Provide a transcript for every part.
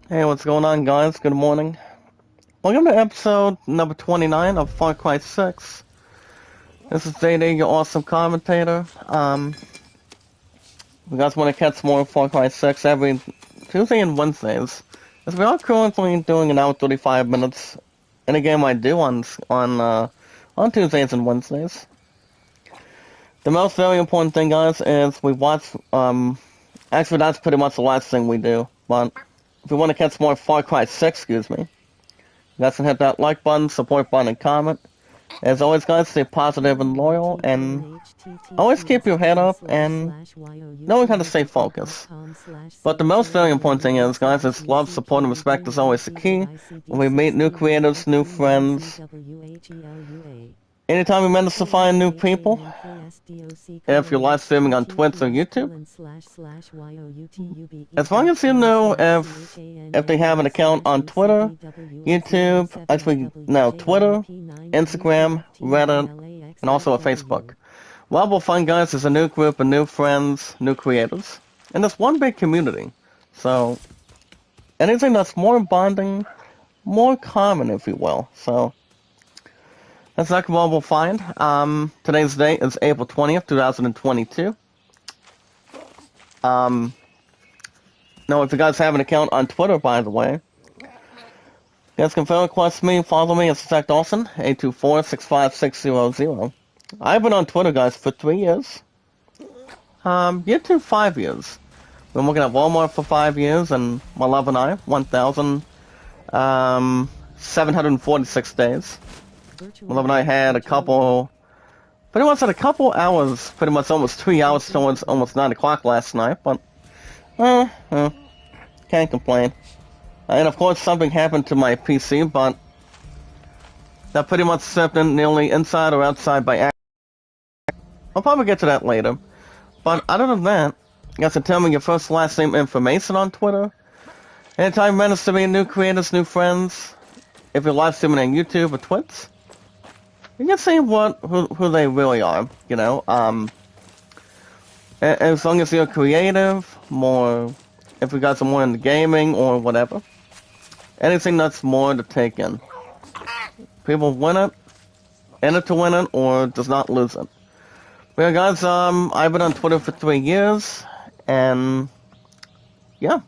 Hey, what's going on, guys? Good morning. Welcome to episode number 29 of Far Cry 6. This is JD, your awesome commentator. If you guys want to catch more Far Cry 6 every Tuesday and Wednesdays, as we are currently doing an hour 35 minutes in a game I do on Tuesdays and Wednesdays. The most very important thing, guys, is we watch. Actually, that's pretty much the last thing we do. But if you want to catch more Far Cry 6, excuse me. You guys can hit that like button, support button, and comment. As always, guys, stay positive and loyal, and always keep your head up and knowing how to stay focused. But the most very important thing is, guys, is love, support, and respect is always the key. When we meet new creators, new friends, anytime we manage to find new people, if you're live streaming on Twitch or YouTube, as long as you know if they have an account on Twitter, YouTube, Twitter, Instagram, Reddit, and also a Facebook. What we'll find, guys, is a new group of new friends, new creators, and it's one big community. So, anything that's more bonding, more common, if you will. So, that's exactly what we'll find. Today's date is April 20th, 2022. Now, if you guys have an account on Twitter, by the way, you guys can friend request me, follow me at Zach Dawson, 824-65600. I've been on Twitter, guys, for 3 years. YouTube, 5 years. Been working at Walmart for 5 years, and my love and I, 1,746 days. My love and I had a couple hours, pretty much almost 3 hours towards almost 9 o'clock last night, but, can't complain. And of course something happened to my PC, but that pretty much slipped in nearly inside or outside by accident. I'll probably get to that later. But other than that, you guys can tell me your first last name information on Twitter. Anytime you manage to meet new creators, new friends, if you're live streaming on YouTube or Twitch, you can see who they really are, you know. As long as you're creative, if you guys are more into gaming or whatever, anything that's more to take in. People win it, in it to win it, or does not lose it. But yeah, guys, I've been on Twitter for 3 years, and yeah.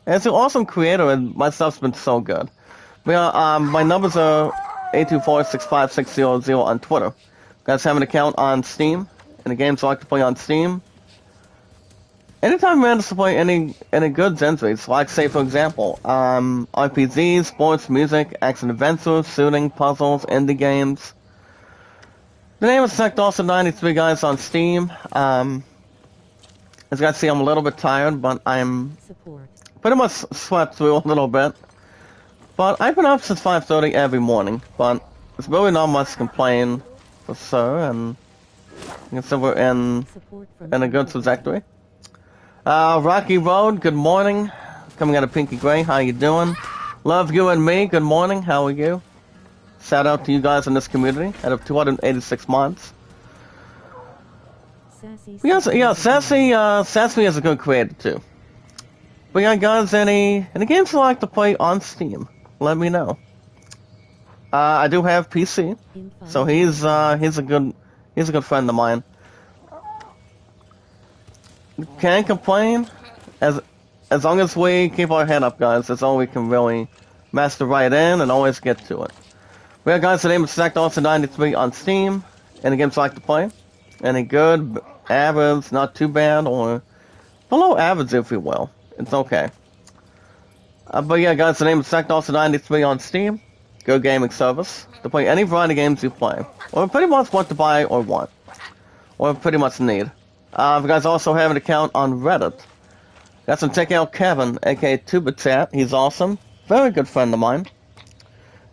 It's an awesome creator, and my stuff's been so good. But yeah, my numbers are 824-65600 on Twitter. You guys have an account on Steam, and the games I like to play on Steam. Anytime you manage to play any good Zenseries, like say for example, RPGs, sports, music, action adventures, shooting, puzzles, indie games. The name is Zach Dawson 93, guys, on Steam. As you guys see, I'm a little bit tired, but I'm pretty much slept through a little bit. But I've been up since 5:30 every morning, but there's really not much to complain for sure, and you can see we're in a good trajectory. Rocky Road, good morning. Coming out of Pinky Gray, how you doing? Love You and Me, good morning, how are you? Shout out to you guys in this community, out of 286 mods. Sassy is a good creator too. But yeah, guys, any games you like to play on Steam, let me know. I do have PC, so he's a good friend of mine. Can't complain, as long as we keep our head up, guys. That's all we can really master right in and always get to it. But yeah, guys, the name is Zach Dawson 93 on Steam. Any games you like to play? Any good, average, not too bad, or below average, if you will. It's okay. But yeah, guys, the name is Zach Dawson 93 on Steam. Good gaming service to play any variety of games you play, or pretty much what to buy or want, or pretty much need. You guys also have an account on Reddit. You guys can check out Kevin, aka TubaChat. He's awesome. Very good friend of mine.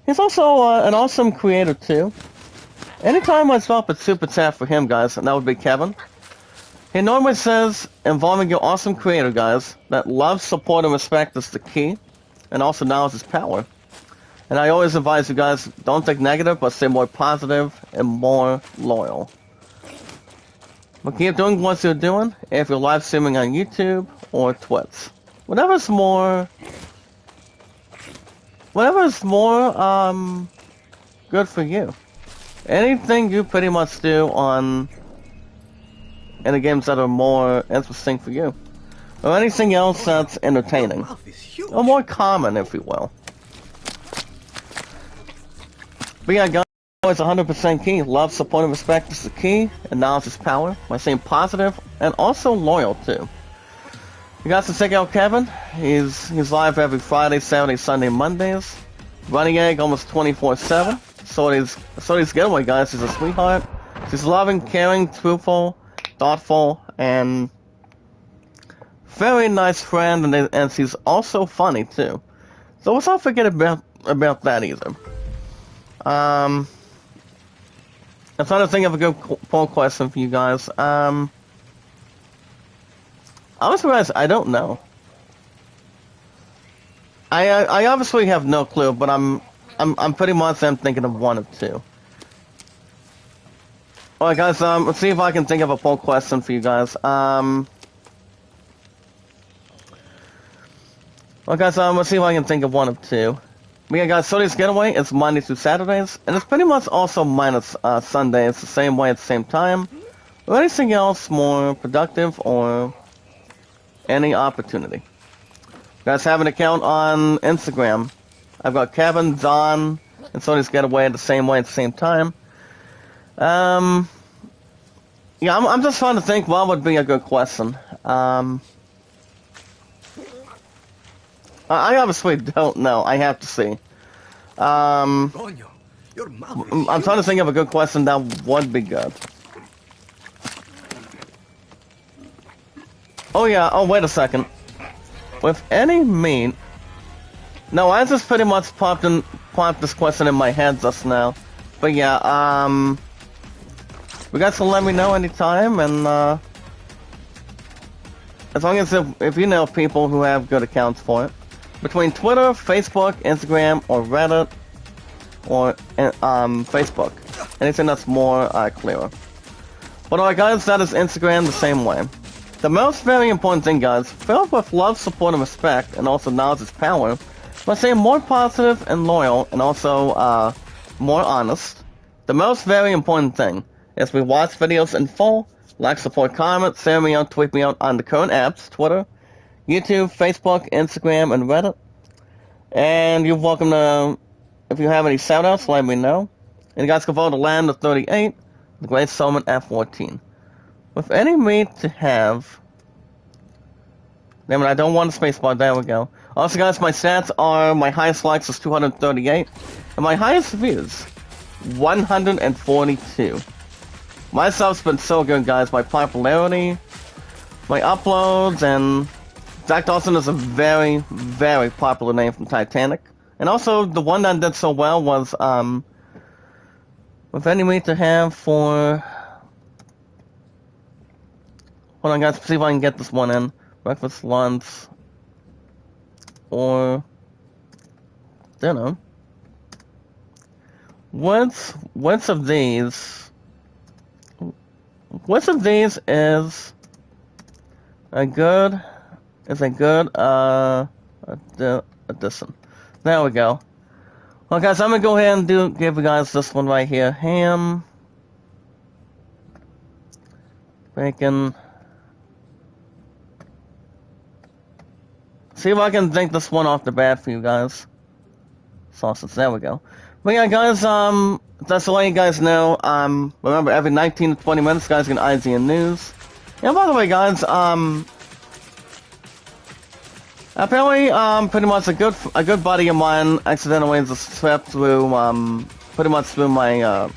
He's also an awesome creator too. Anytime I swap a super chat for him, guys, and that would be Kevin. He normally says, involving your awesome creator, guys, that love, support, and respect is the key, and also knowledge is power. And I always advise you guys, don't think negative, but stay more positive and more loyal. But keep doing what you're doing if you're live streaming on YouTube or Twitch. Whatever's more whatever is more, good for you. Anything you pretty much do on any games that are more interesting for you. Or anything else that's entertaining. Or more common, if you will. But yeah, guys, it's 100% key. Love, support, and respect is the key. And knowledge is power. By staying positive and also loyal, too. You guys can check out Kevin. He's live every Friday, Saturday, Sunday, Mondays. Running Egg almost 24/7. So these getaway guys. She's a sweetheart. She's loving, caring, truthful, thoughtful, and very nice friend. And she's also funny too. So let's not forget about that either. I'm trying to think of a good poll question for you guys. I was surprised. I don't know. I obviously have no clue, but I'm pretty much thinking of one of two. Alright guys, let's see if I can think of a poll question for you guys. Alright guys, let's see if I can think of one of two. Yeah guys, Sunday's Getaway is Monday through Saturdays, and it's pretty much also minus Sundays, the same way at the same time. Or anything else more productive or any opportunity. You guys have an account on Instagram. I've got Kevin, Don, and Sony's Getaway the same way at the same time. Yeah, I'm just trying to think what would be a good question. I obviously don't know. I have to see. I'm trying to think of a good question that would be good. Oh yeah, oh wait a second. With any meat... No, I just pretty much popped this question in my head just now. But yeah, you guys can let me know anytime, and as long as if you know people who have good accounts for it. Between Twitter, Facebook, Instagram, or Reddit, or Facebook. Anything that's more clearer. But alright guys, that is Instagram the same way. The most very important thing guys, filled with love, support, and respect, and also knowledge is power, by staying more positive and loyal, and also more honest. The most very important thing is we watch videos in full, like, support, comment, share me out, tweet me out on the current apps, Twitter, YouTube, Facebook, Instagram, and Reddit. And you're welcome to, if you have any shoutouts, let me know. And you guys can vote the Land of 38, the Great Solomon F-14. With any meat to have... Damn it, I don't want a spacebar, there we go. Also guys, my stats are, my highest likes is 238, and my highest views, 142. My stuff's been so good guys, my popularity, my uploads, and Zach Dawson is a very, very popular name from Titanic. And also, the one that did so well was, with any meat to have for... Hold on guys, see if I can get this one in. Breakfast, lunch, or dinner. Which of these is a good addition? There we go. Well guys, I'm gonna go ahead and give you guys this one right here. Ham, bacon. See if I can think this one off the bat for you guys. Sausage, there we go. But yeah, guys, that's to let you guys know, remember, every 19 to 20 minutes, guys, get IGN News. And by the way, guys, apparently, pretty much a good buddy of mine accidentally just swept through, pretty much through my,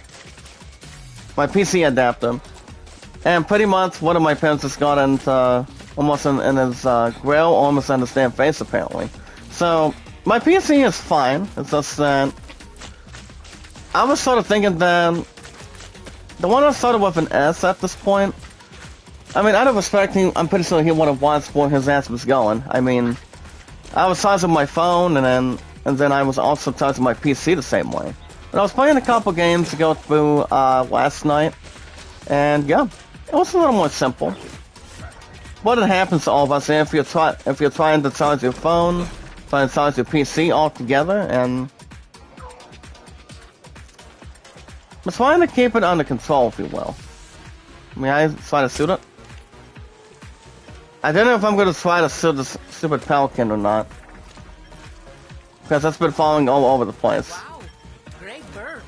my PC adapter. And pretty much one of my parents just got into, almost in his grill, almost in his damn face, apparently. So, my PC is fine. It's just that I was sort of thinking that the one that started with an S at this point, I mean, out of respect, I'm pretty sure he would have watched where his ass was going. I mean, I was charging my phone, and then I was also charging my PC the same way. And I was playing a couple games to go through last night, and yeah, it was a little more simple. What it happens to all of us, if you're trying to charge your phone, So I installed your PC altogether, and I'm trying to keep it under control, if you will. May I try to shoot it? I don't know if I'm going to try to shoot this stupid Pelican or not. Because that's been falling all over the place. Wow, great bird.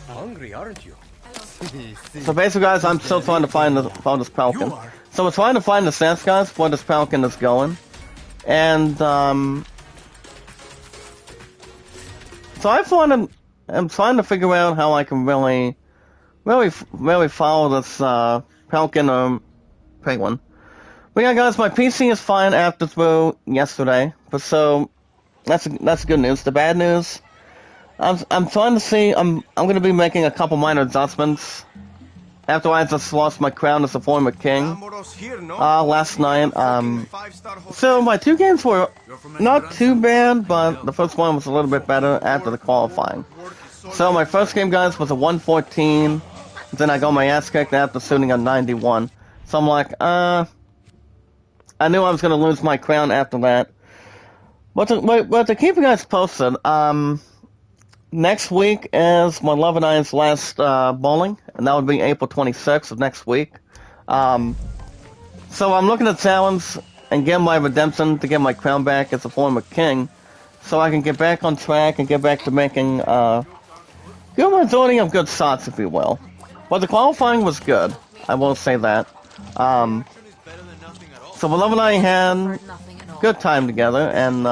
Hungry, aren't you? So basically, guys, I'm still trying to find this Pelican. So we're trying to find the sense, guys, where this Pelican is going. And, so I'm trying to figure out how I can really follow this, Pelican or Penguin. But yeah, guys, my PC is fine after through yesterday. But so, that's good news. The bad news, I'm trying to see, I'm gonna be making a couple minor adjustments. After I just lost my crown as a former king, last night, so my 2 games were not too bad, but the first one was a little bit better after the qualifying. So my first game, guys, was a 114, then I got my ass kicked after shooting a 91. So I'm like, I knew I was gonna lose my crown after that. But to keep you guys posted, next week is my Love and I's last bowling, and that would be April 26th of next week. So I'm looking to challenge and get my redemption to get my crown back as a former king, so I can get back on track and get back to making good majority of good shots, if you will. But the qualifying was good, I will say that. So my Love and I had good time together, and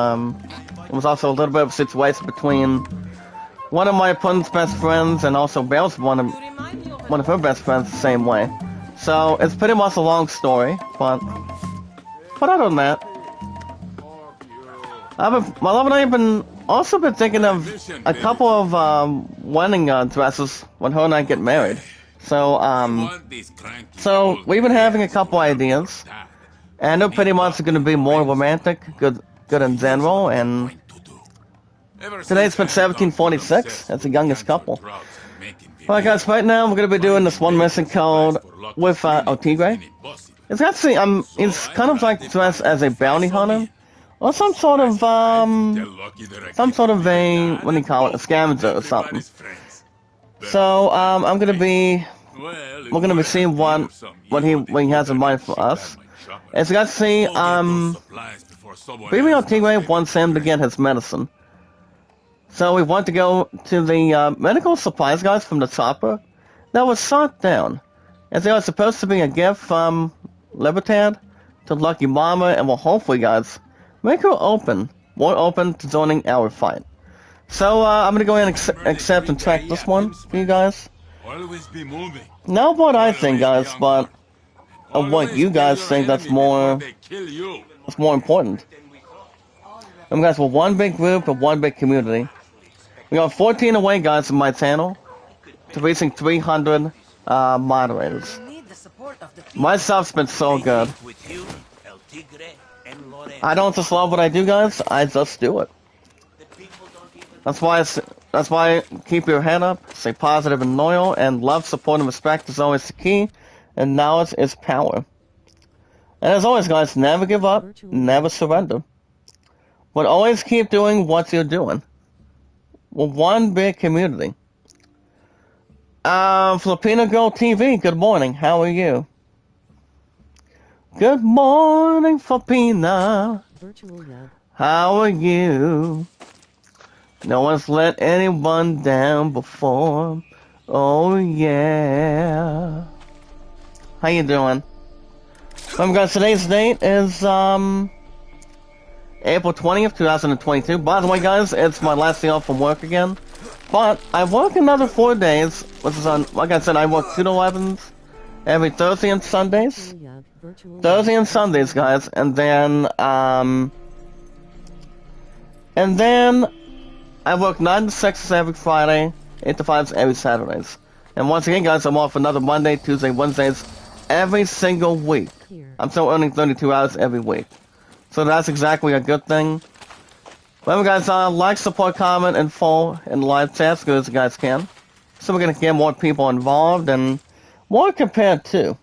it was also a little bit of a situation between one of my opponent's best friends and also Bale's one of her best friends the same way. So it's pretty much a long story, but other than that, my Love and I have been thinking of a couple of wedding dresses when her and I get married. So we've been having a couple ideas, and they're pretty much going to be more romantic, good in general, and today's been 1746, that's the youngest couple. Alright guys, right now we're going to be doing this one mission code with Otigre. It's actually, he's kind of like dressed as a bounty hunter, or some sort of a, what do you call it, a scavenger or something. So, we're going to be seeing what he has in mind for us. As you guys see, Baby Otigre wants him to get his medicine. So we want to go to the medical supplies, guys, from the chopper that was shot down. As they are supposed to be a gift from Libertad to Lucky Mama, and will hopefully, guys, make her more open to joining our fight. So I'm going to go ahead and accept and track this one for you guys. Not what I think, guys, but of what you guys think that's more important. And guys, we're one big group and one big community. We got 14 away, guys, in my channel to reaching 300 moderators. My stuff's been so good. I don't just love what I do, guys. I just do it. That's why keep your head up, stay positive and loyal, and love, support, and respect is always the key, and knowledge is power. And as always, guys, never give up, never surrender. But always keep doing what you're doing. We're one big community. Filipino Girl TV, good morning. How are you? Good morning, Filipina. How are you? No one's let anyone down before. Oh, yeah. How you doing? Guys, today's date is, April 20th, 2022. By the way, guys, it's my last day off from work again. But I work another 4 days, which is on, like I said, I work 2 to 11s every Thursday and Sundays. Thursday and Sundays, guys, and then I work 9 to 6 every Friday, 8 to 5 every Saturdays. And once again, guys, I'm off another Monday, Tuesday, Wednesdays, every single week. I'm still earning 32 hours every week. So that's exactly a good thing. Remember, guys, like, support, comment, and follow in the live chat as good as you guys can. So we're going to get more people involved and more compared to.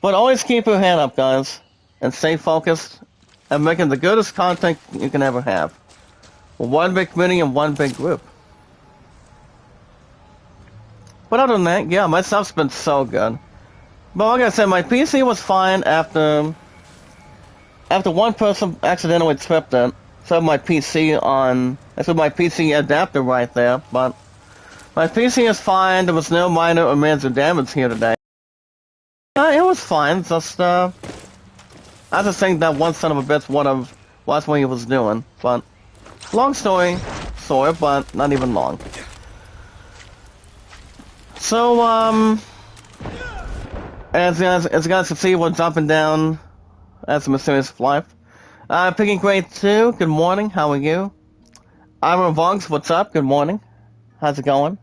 But always keep your head up, guys, and stay focused and making the goodest content you can ever have. One big community and one big group. But other than that, yeah, my stuff's been so good. But like I said, my PC was fine after one person accidentally tripped it. So my PC on, I put my PC adapter right there, but my PC is fine. There was no minor or major damage here today. It was fine. Just I just think that one son of a bitch would have watched what he was doing. But long story short, but not even long. So as you guys can see, we're jumping down as a mysterious of life. Picking grade 2, good morning, how are you? Iron Vonks, what's up? Good morning. How's it going?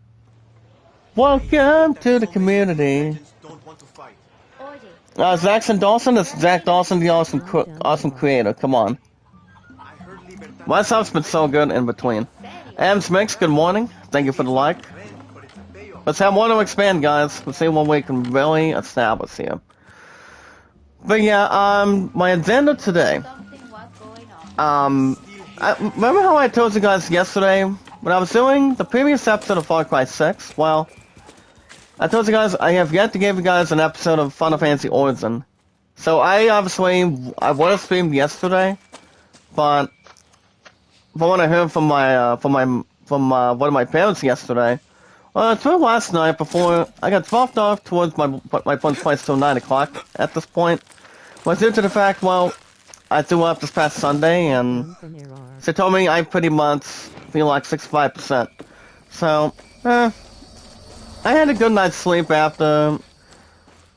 Welcome to the community. Zaxxon Dawson, it's Zach Dawson, the awesome creator, come on. My stuff's been so good in between. Ams Mix, good morning. Thank you for the like. Let's have one to expand, guys. Let's see what we can really establish here. But yeah, my agenda today. Remember how I told you guys yesterday when I was doing the previous episode of Far Cry 6? Well, I told you guys I have yet to give you guys an episode of Final Fantasy Origin. So I would have streamed yesterday, but from what I heard from one of my parents yesterday. Through last night, before I got dropped off towards my friend's place till 9 o'clock at this point, was due to the fact, well, I threw up this past Sunday, and they told me I pretty much feel like 65%. So, I had a good night's sleep after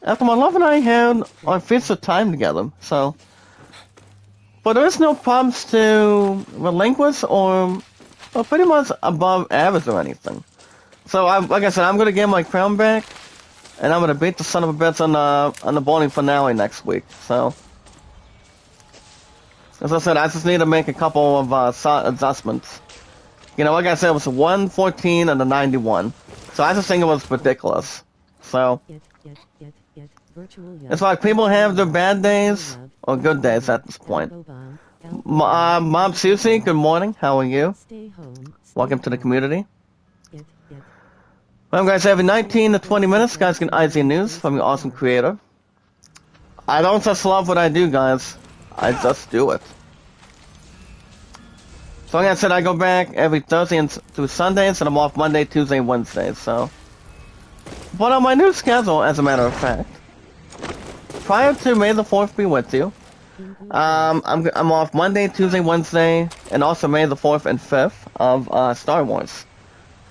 my love and I had our feast of time together, so. But there is no problems to relinquish or pretty much above average or anything. So, like I said, I'm gonna get my crown back, and I'm gonna beat the son of a bitch on the bowling finale next week. So, as I said, I just need to make a couple of adjustments. You know, like I said, it was a 114 and a 91. So I just think it was ridiculous. So, it's like people have their bad days or good days at this point. Mom Susie, good morning. How are you? Welcome to the community. Well, guys, every 19 to 20 minutes, guys get IZ News from your awesome creator. I don't just love what I do, guys. I just do it. So like I said, I go back every Thursday through Sundays, and I'm off Monday, Tuesday, Wednesday, so. But on my new schedule, as a matter of fact, prior to May the 4th be with you, I'm off Monday, Tuesday, Wednesday, and also May the 4th and 5th of Star Wars.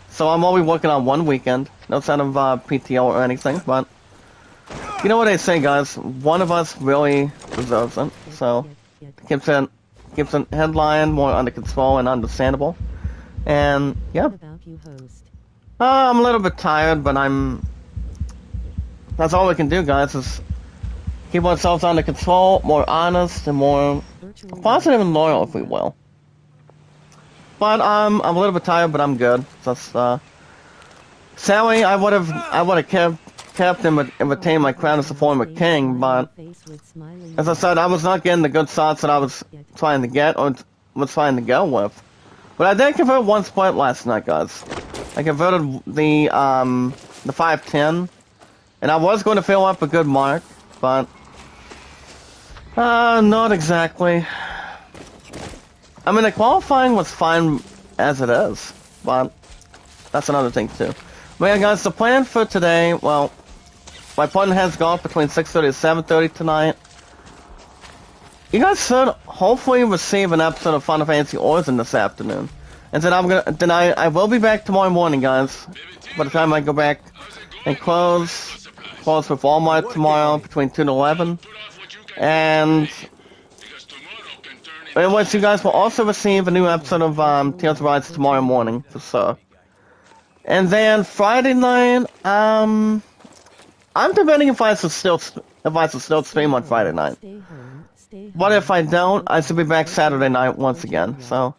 So I'm only working on one weekend, no sign of PTO or anything, but you know what they say, guys, one of us really deserves it, so keeps a headline more under control and understandable, and yeah. I'm a little bit tired, but that's all we can do, guys, is keep ourselves under control, more honest, and more positive and loyal, if we will. But I'm a little bit tired, but I'm good. Just sadly, I would have kept and retained my crown as a former king, but as I said, I was not getting the good shots that I was trying to get or was trying to go with. But I did convert one split last night, guys. I converted the 510, and I was going to fill up a good mark, but not exactly. I mean, the qualifying was fine as it is, but that's another thing too. But yeah, guys, the plan for today, well, my partner has golf between 6:30 and 7:30 tonight. You guys should hopefully receive an episode of Final Fantasy Origin this afternoon. And then I will be back tomorrow morning, guys. By the time I go back and close with Walmart tomorrow between 2 and 11. And anyways, you guys will also receive a new episode of Tales of Rise tomorrow morning, for sure. And then Friday night, I'm debating if I should still stream on Friday night. But if I don't, I should be back Saturday night once again. So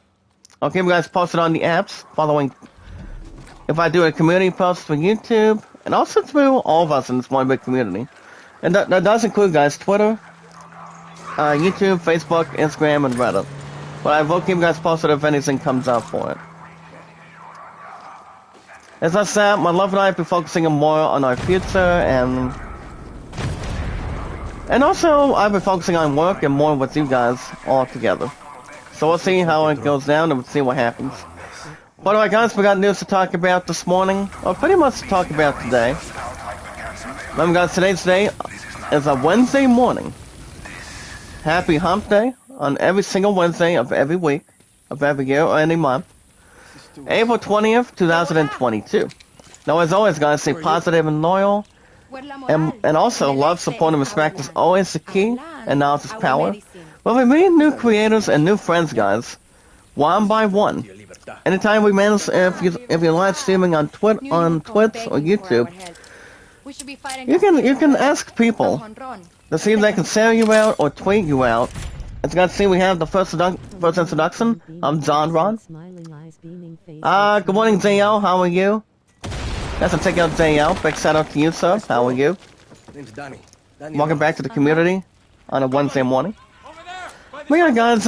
I'll keep you guys posted on the apps, following if I do a community post for YouTube, and also through all of us in this one big community. And that does include, guys, Twitter, YouTube, Facebook, Instagram, and Reddit. But I will keep you guys posted if anything comes out for it. As I said, my love and I will be focusing more on our future, and also I'll be focusing on work and more with you guys all together. So we'll see how it goes down and we'll see what happens. But alright guys, we got news to talk about this morning, or pretty much to talk about today. Remember guys, today's day is a Wednesday morning. Happy Hump Day on every single Wednesday of every week, of every year or any month. April 20th, 2022. Now as always guys, stay positive and loyal. And also, love, support, and respect is always the key, and knowledge is power. Well, we meet new creators and new friends, guys, one by one. Anytime we manage, if you're live streaming on Twitch or YouTube, you can ask people to see if they can sell you out or tweet you out. As you guys see, we have the first introduction. I'm John Ron. Good morning, JL. How are you? Guys, I'll take out JL. Big shout out to you, sir. How are you? Name's Danny. Welcome back to the community on a Wednesday morning. But yeah, guys,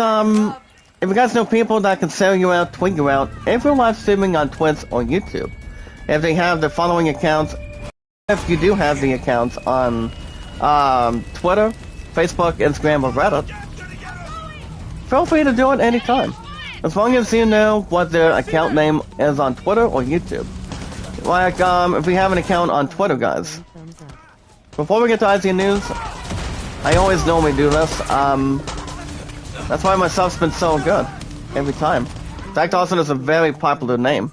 if you guys know people that can sell you out, tweet you out, if you're live streaming on Twitch or YouTube, if they have the following accounts, if you do have the accounts on Twitter, Facebook, Instagram, or Reddit, feel free to do it anytime. As long as you know what their account name is on Twitter or YouTube. Like, if we have an account on Twitter, guys. Before we get to IZ News, I always normally do this. That's why my stuff's been so good. Every time. Zach Dawson is a very popular name.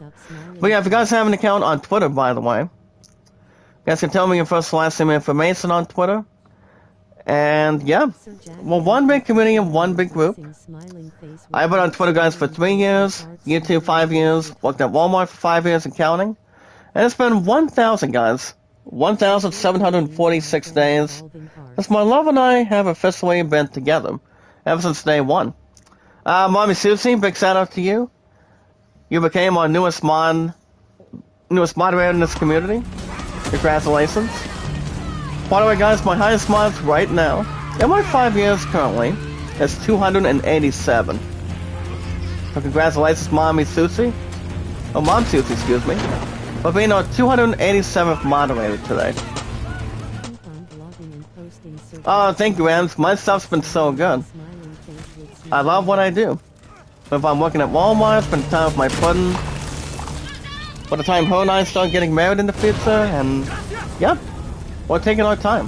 But yeah, if you guys have an account on Twitter, by the way, you guys can tell me your first and last name information on Twitter. And yeah, well, one big community and one big group. I've been on Twitter, guys, for 3 years, YouTube 5 years, worked at Walmart for 5 years and counting. And it's been 1,000, guys. 1,746 days. As my love and I have officially been together ever since day one. Mommy Susie, big shout out to you. You became our newest moderator in this community. Congratulations. By the way, guys, my highest mods right now, in my 5 years currently, is 287. So congratulations, Mommy Susie. Oh, Mom Susie, excuse me. For being our 287th moderator today. Oh, thank you, Ems. My stuff's been so good. I love what I do. If I'm working at Walmart, spend time with my pudding. By the time her and I start getting married in the future, and yeah, we're taking our time.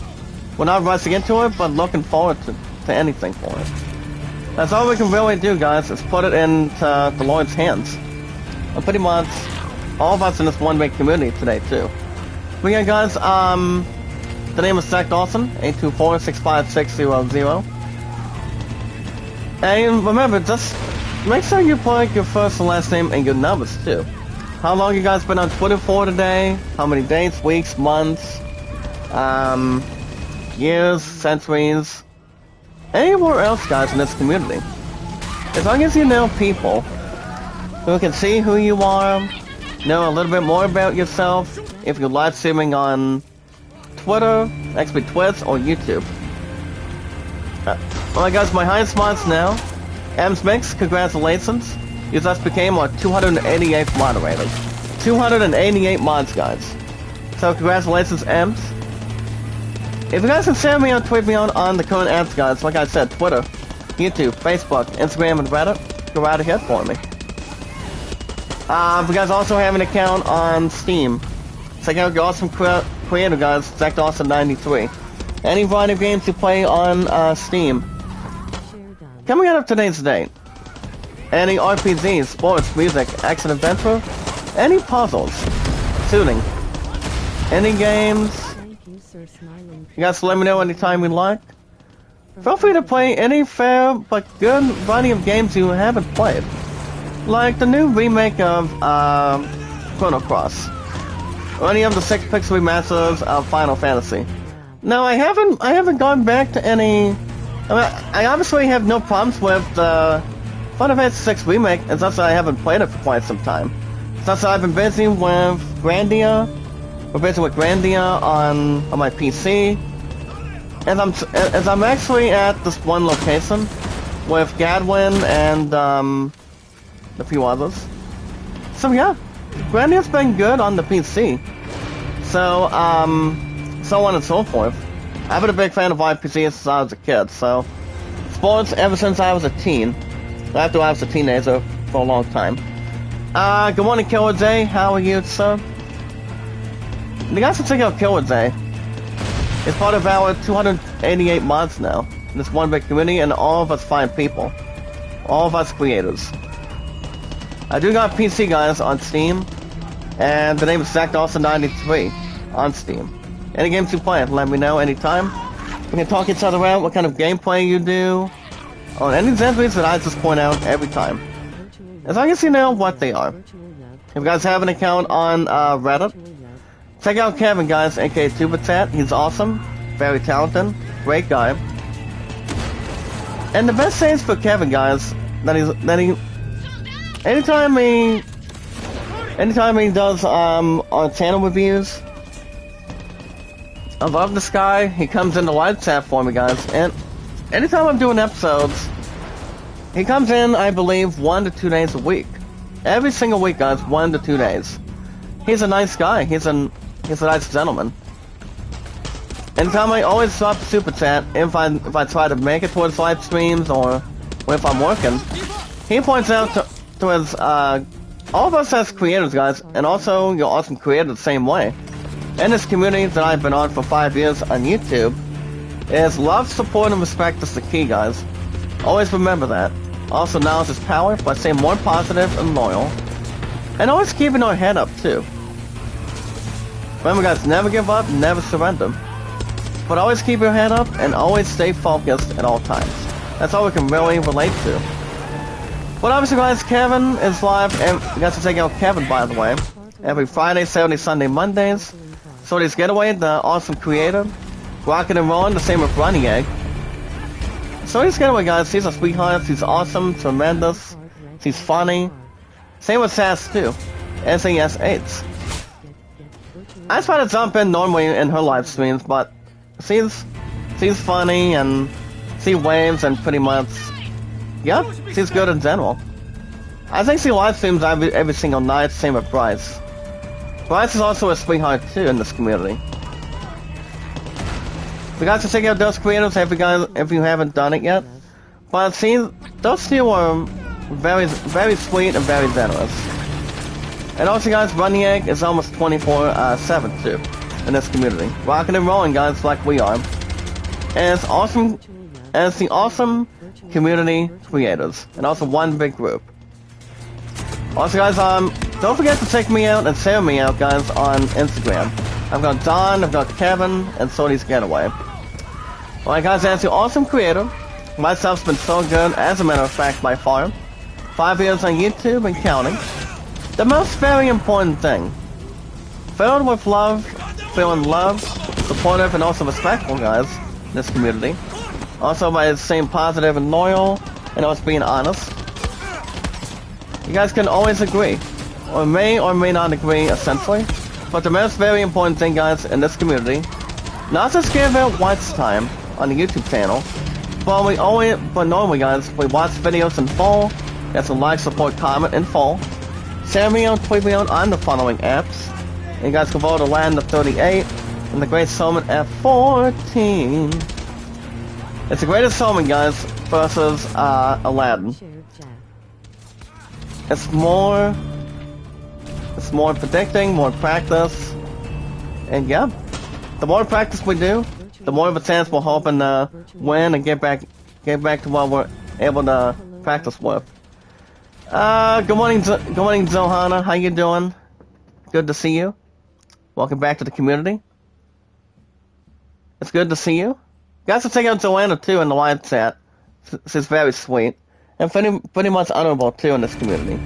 We're not rushing into it, but looking forward to anything for it. That's all we can really do, guys, is put it into the Lord's hands. And pretty much all of us in this one big community today, too. But yeah, guys, the name is Zach Dawson, 824-65600. And remember, just make sure you put your first and last name and your numbers, too. How long you guys been on Twitter for today? How many days, weeks, months, years, centuries, anywhere else, guys, in this community. As long as you know people who can see who you are, know a little bit more about yourself, if you're live streaming on Twitter, actually Twitch, or YouTube. Well, guys, my highest mods now, Ems Mix, congratulations. You just became our 288th moderator. 288 mods, guys. So congratulations, Ems. If you guys can send me or tweet me on the current apps, guys, like I said, Twitter, YouTube, Facebook, Instagram, and Reddit, go right ahead for me. You guys also have an account on Steam. Check out your awesome creator, guys, Zach Dawson 93. Any variety of games you play on Steam. Coming out of today's date. Any RPGs, sports, music, action adventure, any puzzles, shooting, any games. You guys let me know anytime you like. Feel free to play any fair but good variety of games you haven't played. Like the new remake of Chrono Cross. Or any of the 6 pixel remasters of Final Fantasy. No, I haven't gone back to any. I obviously have no problems with the Final Fantasy 6 remake, it's just that I haven't played it for quite some time. It's just that I've been busy with Grandia. We're busy with Grandia on my PC. as I'm actually at this one location with Gadwin and a few others. So yeah, Granny has been good on the PC. So so on and so forth. I've been a big fan of RPG since I was a kid. So sports ever since I was a teen. After I was a teenager for a long time. Good morning, Killer Day. How are you, sir? You guys can check out Killer Day. It's part of our 288 mods now. In this one big community, and all of us fine people. All of us creators. I do got PC, guys, on Steam. And the name is ZachDawson93 on Steam. Any games you play, let me know anytime. We can talk each other out, what kind of gameplay you do. On any zombies that I just point out every time. As long as you know what they are. If you guys have an account on Reddit, check out Kevin, guys, aka Tubitat. He's awesome, very talented, great guy. And the best thing for Kevin, guys, anytime he does on channel reviews of Love the Sky, he comes in the live chat for me, guys. And anytime I'm doing episodes, he comes in, I believe, 1 to 2 days a week. Every single week, guys, 1 to 2 days. He's a nice guy. He's a nice gentleman. Anytime I always drop a super chat, if I try to make it towards live streams or if I'm working, he points out to his all of us as creators, guys, and also your awesome creator the same way. In this community that I've been on for 5 years on YouTube, is love, support, and respect is the key, guys. Always remember that. Also, knowledge is power, but stay more positive and loyal. And always keeping our head up, too. Remember, guys, never give up, never surrender. But always keep your head up and always stay focused at all times. That's all we can really relate to. But obviously, guys, Kevin is live, and you guys can check out Kevin, by the way. Every Friday, Saturday, Sunday, Mondays. Sorty's Getaway, the awesome creator. Rockin' and Rollin', the same with Running Egg. Sorty's Getaway, guys, he's a sweetheart, he's awesome, tremendous, he's funny. Same with Sass, too. SAS8. I try to jump in normally in her live streams, but she's funny and she waves and pretty much, yeah, she's good in general. I think she live streams every single night, same with Bryce. Bryce is also a sweetheart too in this community. You guys can check out those creators if you haven't done it yet. But see, those two are very, very sweet and very generous. And also, guys, Running Egg is almost 24/7 too in this community, rocking and rolling, guys, like we are. And it's awesome, and it's the awesome community creators, and also one big group. Also, guys, don't forget to check me out and share me out, guys, on Instagram. I've got Don, I've got Kevin, and Sorty's Getaway. Alright, guys, that's the awesome creator. Myself's been so good, as a matter of fact, by far. 5 years on YouTube and counting. The most very important thing. Filled with love, feeling loved, supportive, and also respectful, guys, in this community. Also by staying positive and loyal, and always being honest. You guys can always agree, or may not agree, essentially. But the most very important thing, guys, in this community, not just give it watch time on the YouTube channel, but normally, guys, we watch videos in full, get some like, support, comment in full, share me out, tweet me out on the following apps, and you guys can vote to land the 38 and the Great Solomon F14. It's the Greatest Solomon, guys, versus Aladdin. It's more predicting, more practice, and yeah, the more practice we do, the more of a chance we're hoping to win and get back to what we're able to practice with. Good morning, Zohana. How you doing? Good to see you. Welcome back to the community. It's good to see you. Guys, to check out Joanna too in the live chat. She's very sweet and pretty much honorable too in this community.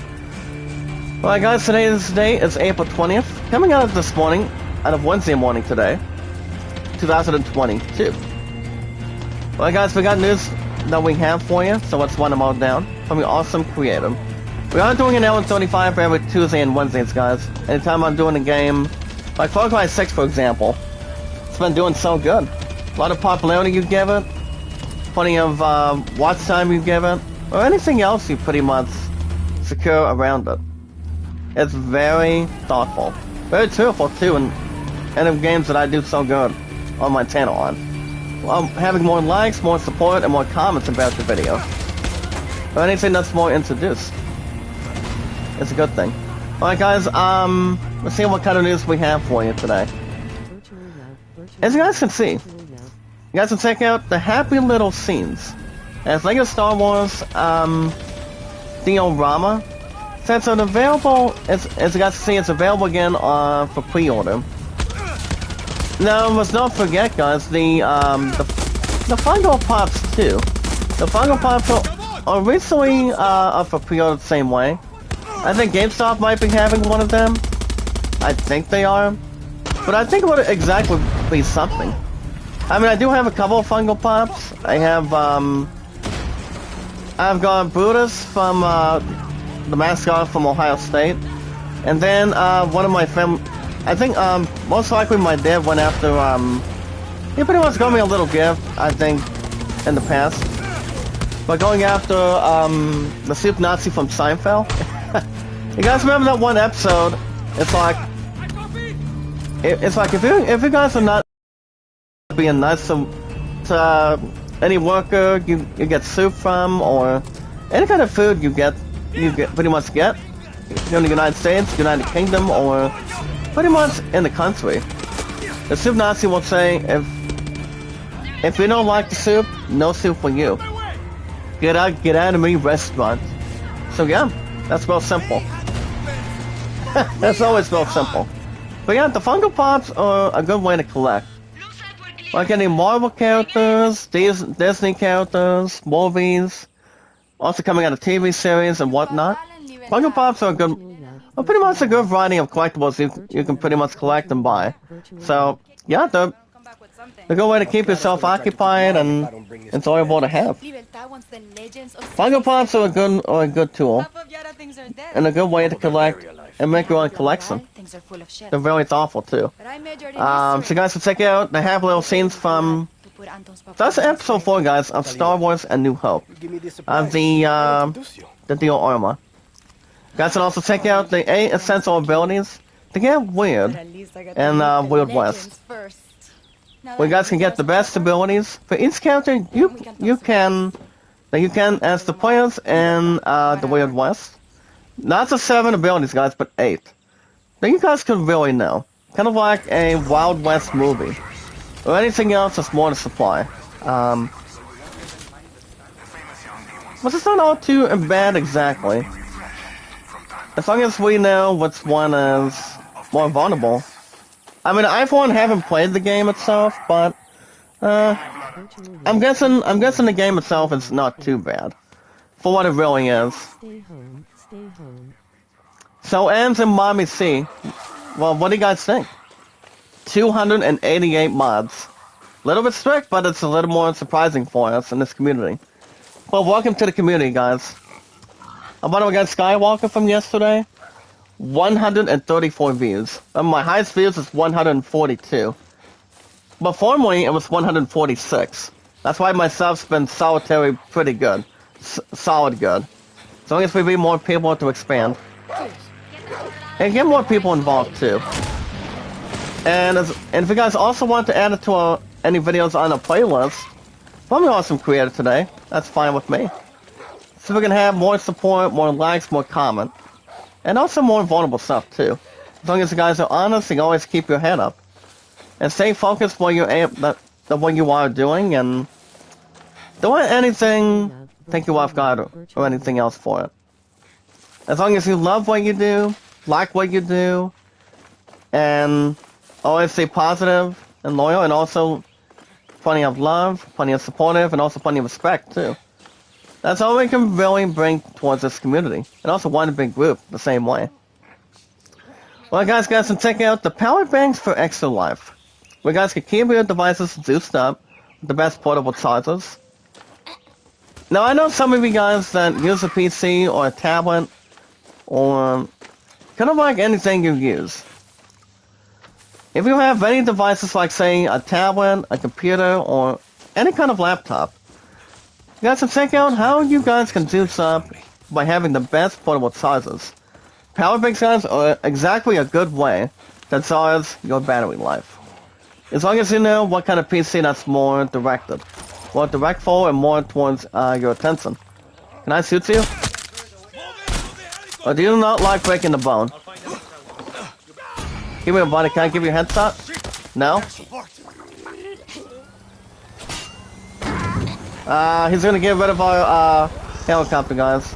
Alright, guys, today's date is April 20th. Coming out of this morning, out of Wednesday morning today, 2022. Alright, guys, we got news that we have for you, so let's run them all down from your awesome creator. We are doing an L135 for every Tuesday and Wednesdays, guys. Anytime I'm doing a game, like Far Cry 6, for example, it's been doing so good. a lot of popularity you give it, plenty of watch time you give it, or anything else you pretty much secure around it. It's very thoughtful, very cheerful too, and the games that I do so good on my channel on. Well, having more likes, more support, and more comments about the video, or anything that's more introduced. It's a good thing. Alright guys, let's see what kind of news we have for you today. As you guys can see, you guys can check out the happy little scenes. As LEGO Star Wars, Diorama. Since it's available, as you guys can see, it's available again for pre-order. Now, let's not forget guys, the Funko Pops too. The Funko Pops are recently up for pre-order the same way. I think GameStop might be having one of them. I think they are. But I think it would exactly be something. I mean, I do have a couple of Funko Pops. I've got Brutus from, the mascot from Ohio State. And then, one of my friends, I think, most likely my dad went after, he pretty much got me a little gift, I think, in the past. But going after, the Soup Nazi from Seinfeld. You guys remember that one episode? It's like if you guys are not being nice to any worker you get soup from, or any kind of food you pretty much get in the United States, United Kingdom, or pretty much in the country. The Soup Nazi will say, if you don't like the soup, no soup for you. Get out of me restaurant. So yeah, that's real simple. That's always real simple. But yeah, the Funko Pops are a good way to collect. Like any Marvel characters, Disney characters, movies, also coming out of TV series and whatnot. Funko Pops are pretty much a good variety of collectibles you can pretty much collect and buy. So yeah, they're a good way to keep yourself occupied and enjoyable to have. Funko Pops are a good tool and a good way to collect and make your own collection. They're very thoughtful too. So you guys can check out the happy little scenes from that's episode 4 guys of Star Wars: A New Hope of the Diorama. You guys can also check out the 8 essential abilities to get weird in Weird West. Where you guys can get the best abilities for each character you can as the players in the Weird West. Not the 7 abilities, guys, but 8. That you guys could really know. Kind of like a Wild West movie. Or anything else that's more to supply. But it's not all too bad exactly. As long as we know which one is more vulnerable. I mean, I for one haven't played the game itself, but I'm guessing the game itself is not too bad. For what it really is. So ends in Mommy C. Well, what do you guys think? 288 mods. A little bit strict, but it's a little more surprising for us in this community. Well, welcome to the community, guys. By the way, guys, Skywalker from yesterday, 134 views. My highest views is 142. But formerly, it was 146. That's why my sub's been solitary pretty good. Solid good. As long as we need more people to expand. And get more people involved too. And if you guys also want to add it to any videos on a playlist, from the Awesome Creator today, that's fine with me. So we can have more support, more likes, more comment. And also more vulnerable stuff too. As long as you guys are honest, you can always keep your head up. And stay focused while you're what you are doing, and don't let anything take you off guard or anything else for it. As long as you love what you do, like what you do, and always stay positive and loyal, and also plenty of love, plenty of supportive, and also plenty of respect too. That's all we can really bring towards this community, and also one big group the same way. Well, guys can check out the power banks for extra life, where guys can keep your devices juiced up with the best portable chargers. Now, I know some of you guys that use a PC or a tablet, or kind of like anything you use. If you have any devices like, say, a tablet, a computer, or any kind of laptop, you guys can check out how you guys can juice up by having the best portable chargers. Power banks, guys, are exactly a good way to charge your battery life. As long as you know what kind of PC that's more directed. More directful and more towards your attention. Can I shoot you? Or do you not like breaking the bone? Give me a body, can I give you a headshot? No? He's gonna get rid of our helicopter, guys.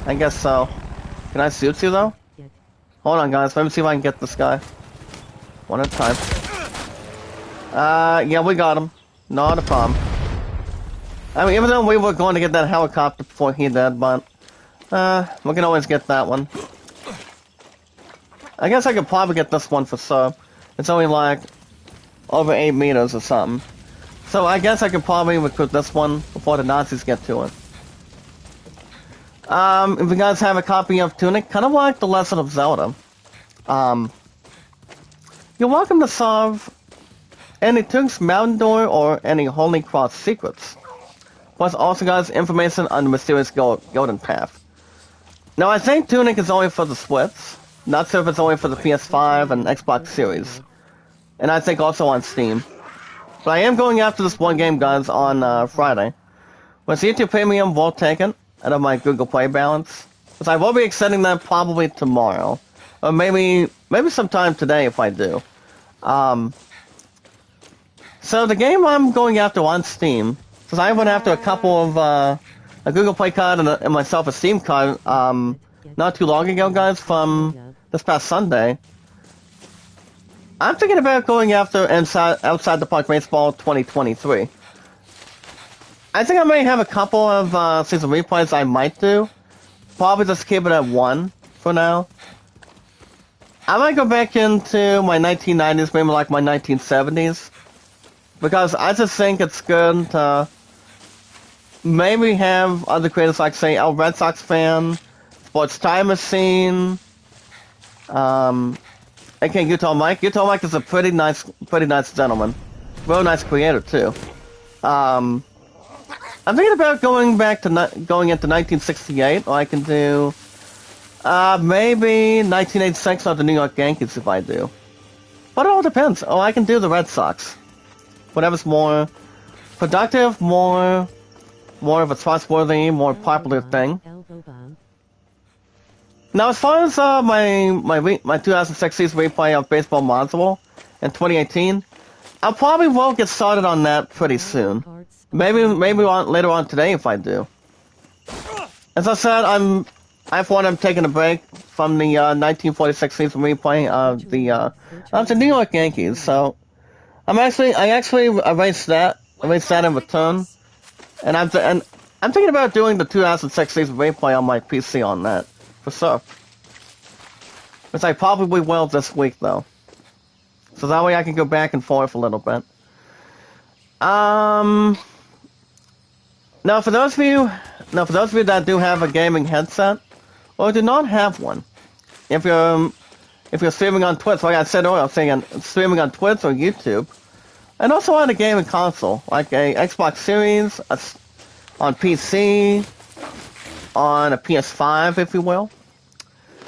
I guess so. Can I shoot you though? Hold on, guys, let me see if I can get this guy. One at a time. Yeah, we got him. Not a problem. I mean, even though we were going to get that helicopter before he did, but we can always get that one. I guess I could probably get this one for sure. It's only like over 8 meters or something. So I guess I could probably recruit this one before the Nazis get to it. If you guys have a copy of Tunic, kind of like The Legend of Zelda, you're welcome to solve any Tunic's Mountain Door or any Holy Cross secrets. Plus also, guys, information on the mysterious Golden Path. Now, I think Tunic is only for the Switch. Not sure if it's only for the PS5 and Xbox Series. And I think also on Steam. But I am going after this one game, guys, on Friday. With YouTube Premium, will take it out of my Google Play balance. Because I will be extending that probably tomorrow. Or maybe sometime today if I do. So the game I'm going after on Steam, because I went after a couple of a Google Play card and myself a Steam card not too long ago, guys, from this past Sunday. I'm thinking about going after Outside the Park Baseball 2023. I think I may have a couple of season replays I might do. Probably just keep it at 1 for now. I might go back into my 1990s, maybe like my 1970s. Because I just think it's good to maybe have other creators like, say, El Red Sox Fan, Sports Time Machine, aka Utah Mike. Utah Mike is a pretty nice gentleman. Real nice creator, too. I'm thinking about going into 1968, or I can do maybe 1986 or the New York Yankees if I do. But it all depends. Oh, I can do the Red Sox. Whatever's more productive, more of a trustworthy, more popular thing. Now, as far as my 2006 season replay of Baseball Module in 2018, I probably will get started on that pretty soon. Maybe later on today if I do. As I said, I'm taking a break from the 1946 season replay of the New York Yankees. So I actually erased that in return, and I'm thinking about doing the 2006 season replay on my PC on that for sure. Which I probably will this week though, so that way I can go back and forth a little bit. Now for those of you that do have a gaming headset, or do not have one, if you're streaming on Twitch, like I said earlier, I'm saying streaming on Twitch or YouTube, and also on a gaming console, like a Xbox Series, on PC, on a PS5, if you will.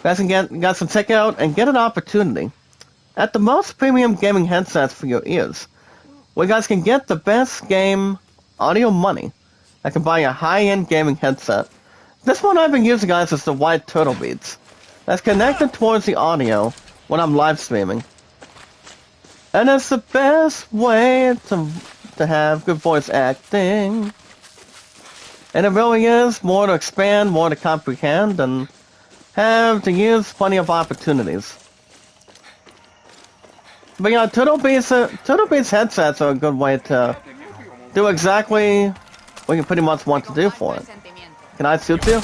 You guys can check out and get an opportunity at the most premium gaming headsets for your ears, where you guys can get the best game audio money. I can buy a high-end gaming headset. This one I've been using, guys, is the White Turtle Beats. That's connected towards the audio when I'm live streaming. And it's the best way to have good voice acting. And it really is more to expand, more to comprehend, and have to use plenty of opportunities. But yeah, Turtle Beats headsets are a good way to do exactly what you pretty much want to do for it. Can I shoot you?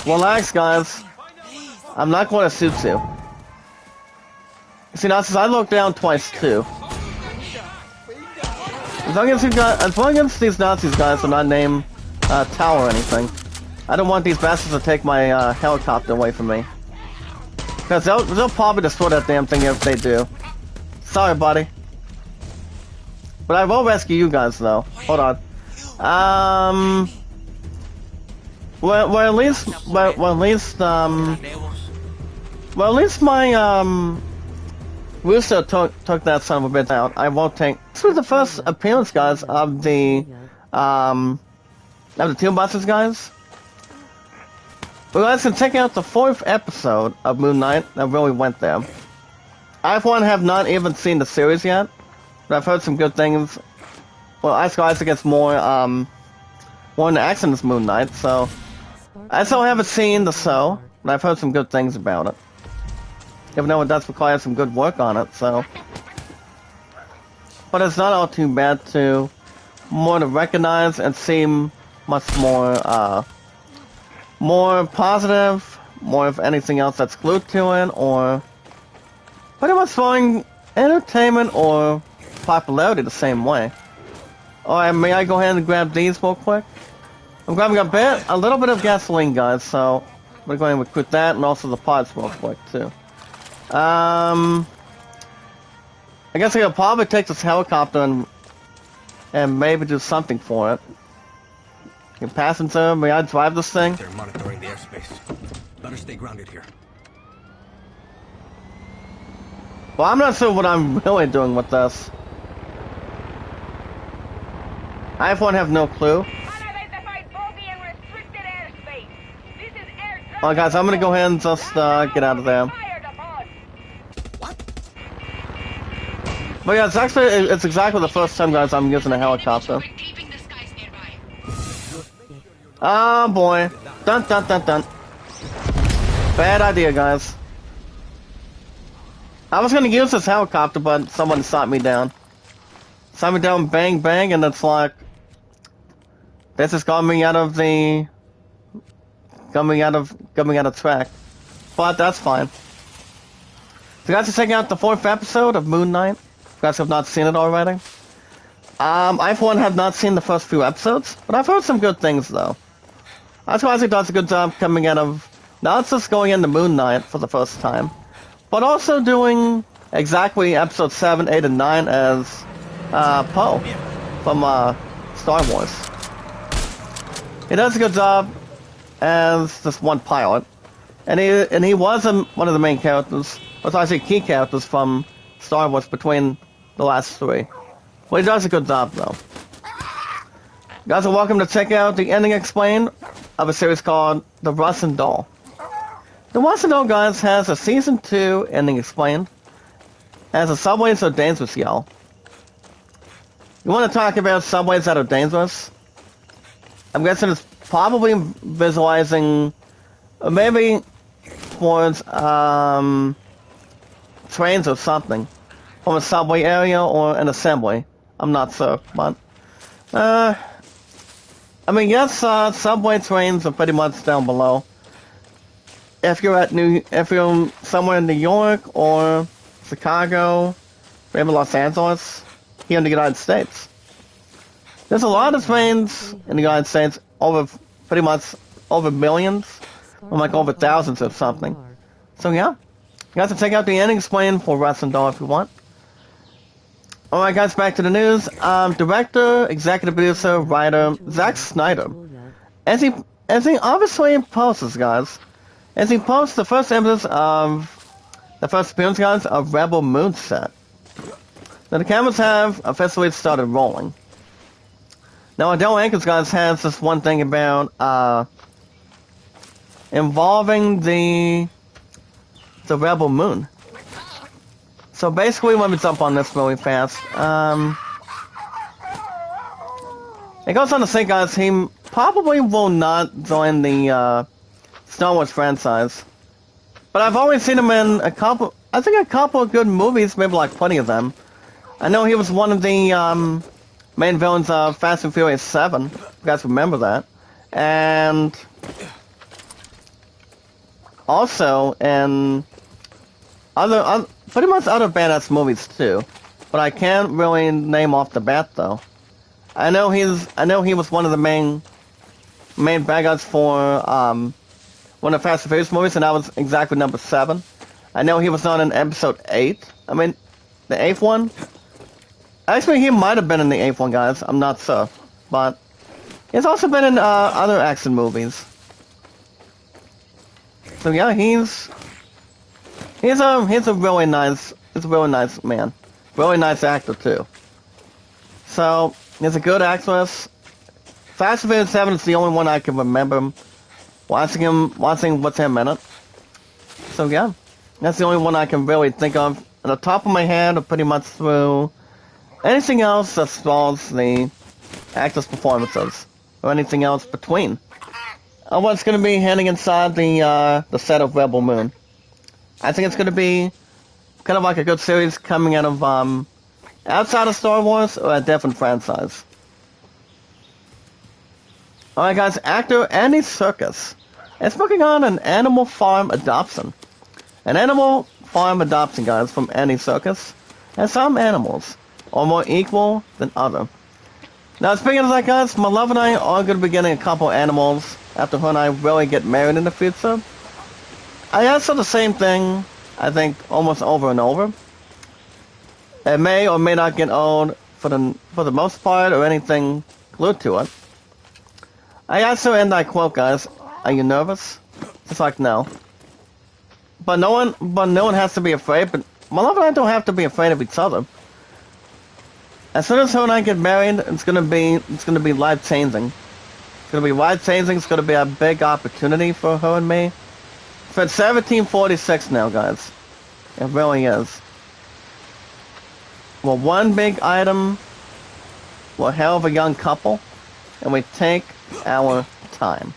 Relax, guys. I'm not going to shoot you. See, now since I looked down twice too. As long as these Nazis guys are not named Tau or anything, I don't want these bastards to take my helicopter away from me. Because they'll probably destroy that damn thing if they do. Sorry, buddy. But I will rescue you guys, though. Hold on. Well, at least my, Russo took that son of a bitch out. I won't take... This was the first appearance, guys, of the Team Busters, guys. But guys can check out the 4th episode of Moon Knight that really went there. I, for one, have not even seen the series yet, but I've heard some good things. Well, Oscar Isaac gets more in the action this Moon Knight, so... I still haven't seen the show, but I've heard some good things about it. Even though it does require some good work on it, so... But it's not all too bad to recognize and seem much more, more positive, more of anything else that's glued to it, or pretty much throwing entertainment or popularity the same way. Alright, may I go ahead and grab these real quick? I'm grabbing a little bit of gasoline, guys, so we're going to recruit that and also the pods real quick, too. I guess I could probably take this helicopter and maybe do something for it. Passenger, may I drive this thing? They're monitoring the airspace. Better stay grounded here. Well, I'm not sure what I'm really doing with this. I, for one, have no clue. Unidentified bogey in restricted airspace. This is air traffic. Alright, guys, I'm gonna go ahead and just get out of there. But yeah, it's exactly the first time, guys, I'm using a helicopter. Oh boy. Dun dun dun dun. Bad idea, guys. I was gonna use this helicopter, but someone shot me down. Shot me down, bang bang, and it's like... This has got me out of the... Got me out of track. But that's fine. So guys, are checking out the 4th episode of Moon Knight. You guys have not seen it already. I, for one, have not seen the first few episodes, but I've heard some good things, though. Oscar Isaac does a good job coming out of, not just going into Moon Knight for the first time, but also doing exactly episode 7, 8, and 9 as Poe from Star Wars. He does a good job as this one pilot, and he was one of the main characters, was actually key characters from Star Wars between the last 3. Well, he does a good job, though. You guys are welcome to check out the ending explained of a series called The Russian Doll. The Russian Doll, guys, has a season 2 ending explained, as a Subways Are Dangerous yell. You want to talk about subways that are dangerous? I'm guessing it's probably visualizing, maybe towards trains or something, from a subway area or an assembly. I'm not sure, but I mean, yes, subway trains are pretty much down below. If you're somewhere in New York or Chicago, maybe Los Angeles, here in the United States, there's a lot of trains in the United States, pretty much over millions, or like over thousands or something. So yeah, you guys can check out the ending explained for Russian Doll if you want. Alright guys, back to the news. Director, executive producer, writer, Zack Snyder. As he obviously posts, guys, as he posts the first appearance, guys, of Rebel Moon set. Now the cameras have officially started rolling. Now Adele Ankers, guys, has this one thing about, involving the Rebel Moon. So basically, let me jump on this really fast. It goes on to say, guys, he probably will not join the Star Wars franchise. But I've always seen him in a couple of good movies, maybe like 20 of them. I know he was one of the main villains of Fast and Furious 7. If you guys remember that. And also in other pretty much other badass movies too, but I can't really name off the bat though. I know he was one of the main bad guys for one of the Fast and Furious movies, and that was exactly number 7. I know he was not in episode 8. I mean, the 8th one. Actually, he might have been in the 8th one, guys. I'm not sure. But he's also been in other action movies. So yeah, he's a really nice man. Really nice actor too. So he's a good actress. Fast and Furious 7 is the only one I can remember watching with him in it. So yeah, that's the only one I can really think of. On the top of my head, or pretty much through anything else that involves the actors' performances, or anything else between. What's going to be heading inside the set of Rebel Moon. I think it's going to be kind of like a good series coming out of outside of Star Wars or a different franchise. Alright guys, actor Andy Serkis is working on an Animal Farm adoption. An Animal Farm adoption, guys, from Andy Serkis. And some animals are more equal than other. Now speaking of that, guys, my love and I are going to be getting a couple animals after her and I really get married in the future. I asked her the same thing, I think, almost over and over. It may or may not get old for the most part or anything glued to it. I asked her, and I quote, guys, "Are you nervous?" Just like, no. But no one has to be afraid. But my love and I don't have to be afraid of each other. As soon as her and I get married, it's gonna be life changing. It's gonna be life changing. It's gonna be a big opportunity for her and me. It's 1746 now, guys. It really is. We're one big item. We're a hell of a young couple, and we take our time.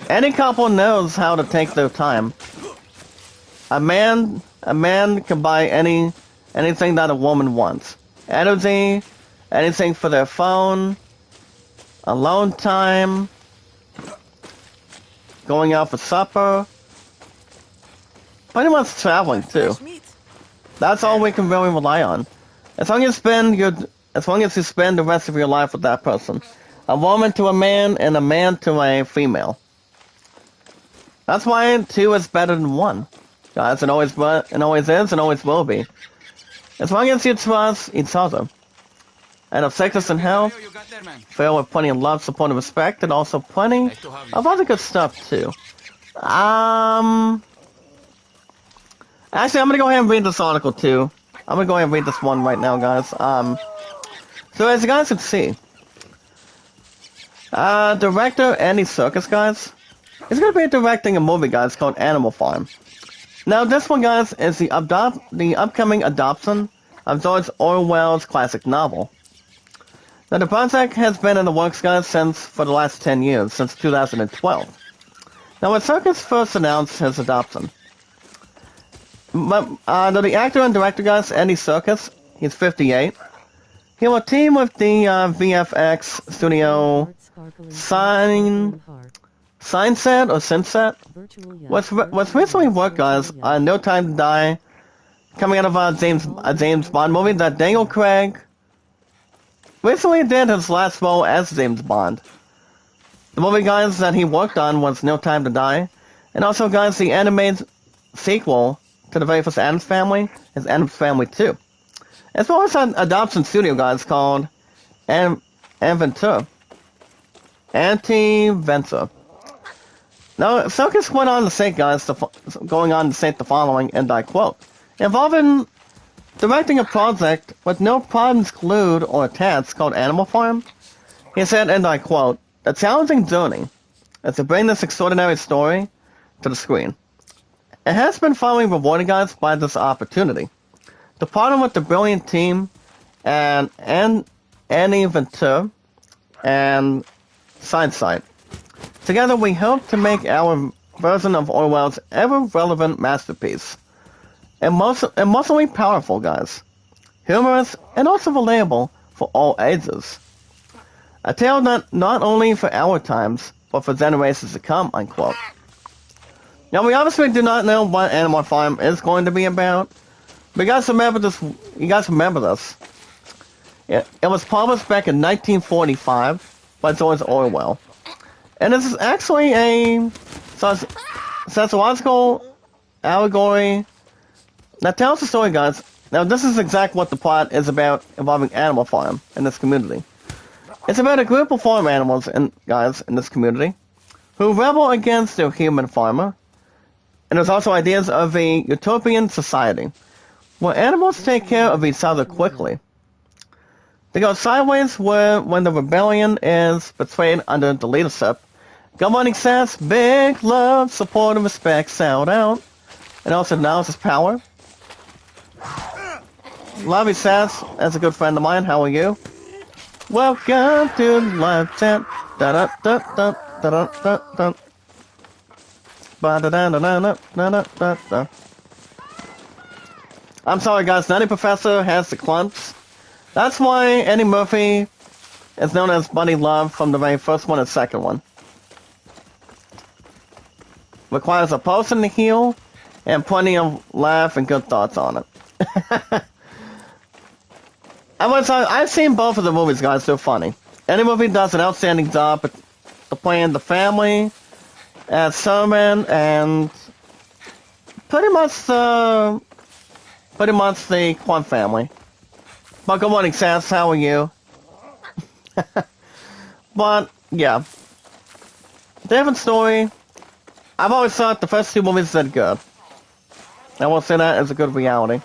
Any couple knows how to take their time. A man can buy anything that a woman wants. Energy, anything for their phone, alone time, going out for supper, pretty much traveling too. That's all we can really rely on. As long as you spend the rest of your life with that person. A woman to a man and a man to a female. That's why 2 is better than 1. Guys, it always is and always will be. As long as you trust each other. And of sickness and health, filled with plenty of love, support, and respect, and also plenty of other good stuff too. Actually, I'm gonna go ahead and read this article too. I'm gonna go ahead and read this one right now, guys. So as you guys can see, director Andy Serkis, guys, is gonna be directing a movie, guys, called Animal Farm. Now, this one, guys, is the upcoming adoption of George Orwell's classic novel. Now, the project has been in the works, guys, for the last 10 years, since 2012. Now, when Serkis first announced his adoption, the actor and director, guys, Andy Serkis, he's 58. He will team with the VFX studio Synset. What's recently worked, guys, on No Time to Die, coming out of a James Bond movie that Daniel Craig recently did his last role as James Bond. The movie, guys, that he worked on was No Time to Die, and also, guys, the animated sequel to the very first Addams Family is Addams Family 2. As well as an adoption studio, guys, called Antiventure. Now, Serkis went on to say, guys, going on to say the following, and I quote, "Involving directing a project with no problems glued or attached called Animal Farm," he said, and I quote, "The challenging journey is to bring this extraordinary story to the screen. It has been finally rewarded, guys, by this opportunity to partner with the brilliant team and Annie Ventura and Sidesight. Together, we hope to make our version of Orwell's ever-relevant masterpiece emotionally powerful, guys, humorous, and also relatable for all ages. A tale not only for our times, but for generations to come," unquote. Now, we obviously do not know what Animal Farm is going to be about. But you guys remember this. It was published back in 1945 by George Orwell. And this is actually a sociological allegory that tells the story, guys. Now, this is exactly what the plot is about involving Animal Farm in this community. It's about a group of farm animals, guys, in this community who rebel against their human farmer. And there's also ideas of a utopian society where animals take care of each other quickly. They go sideways when the rebellion is betrayed under the leadership. Good morning, Sass. Big love, support, and respect. Sound out. And also acknowledge his power. Love you, Sass. That's a good friend of mine. How are you? Welcome to live chat. Da da da da da da da da. Ba da da da da da da da. I'm sorry, guys. Nutty Professor has the clumps. That's why Eddie Murphy is known as Buddy Love from the very first one and second one. Requires a person to heal and plenty of laugh and good thoughts on it. I've seen both of the movies, guys. They're funny. Eddie Murphy does an outstanding job at playing the family as Sermon and pretty much the Clump family. But good morning, Sass. How are you? But yeah, different story. I've always thought the first two movies did good. I will say that as a good reality.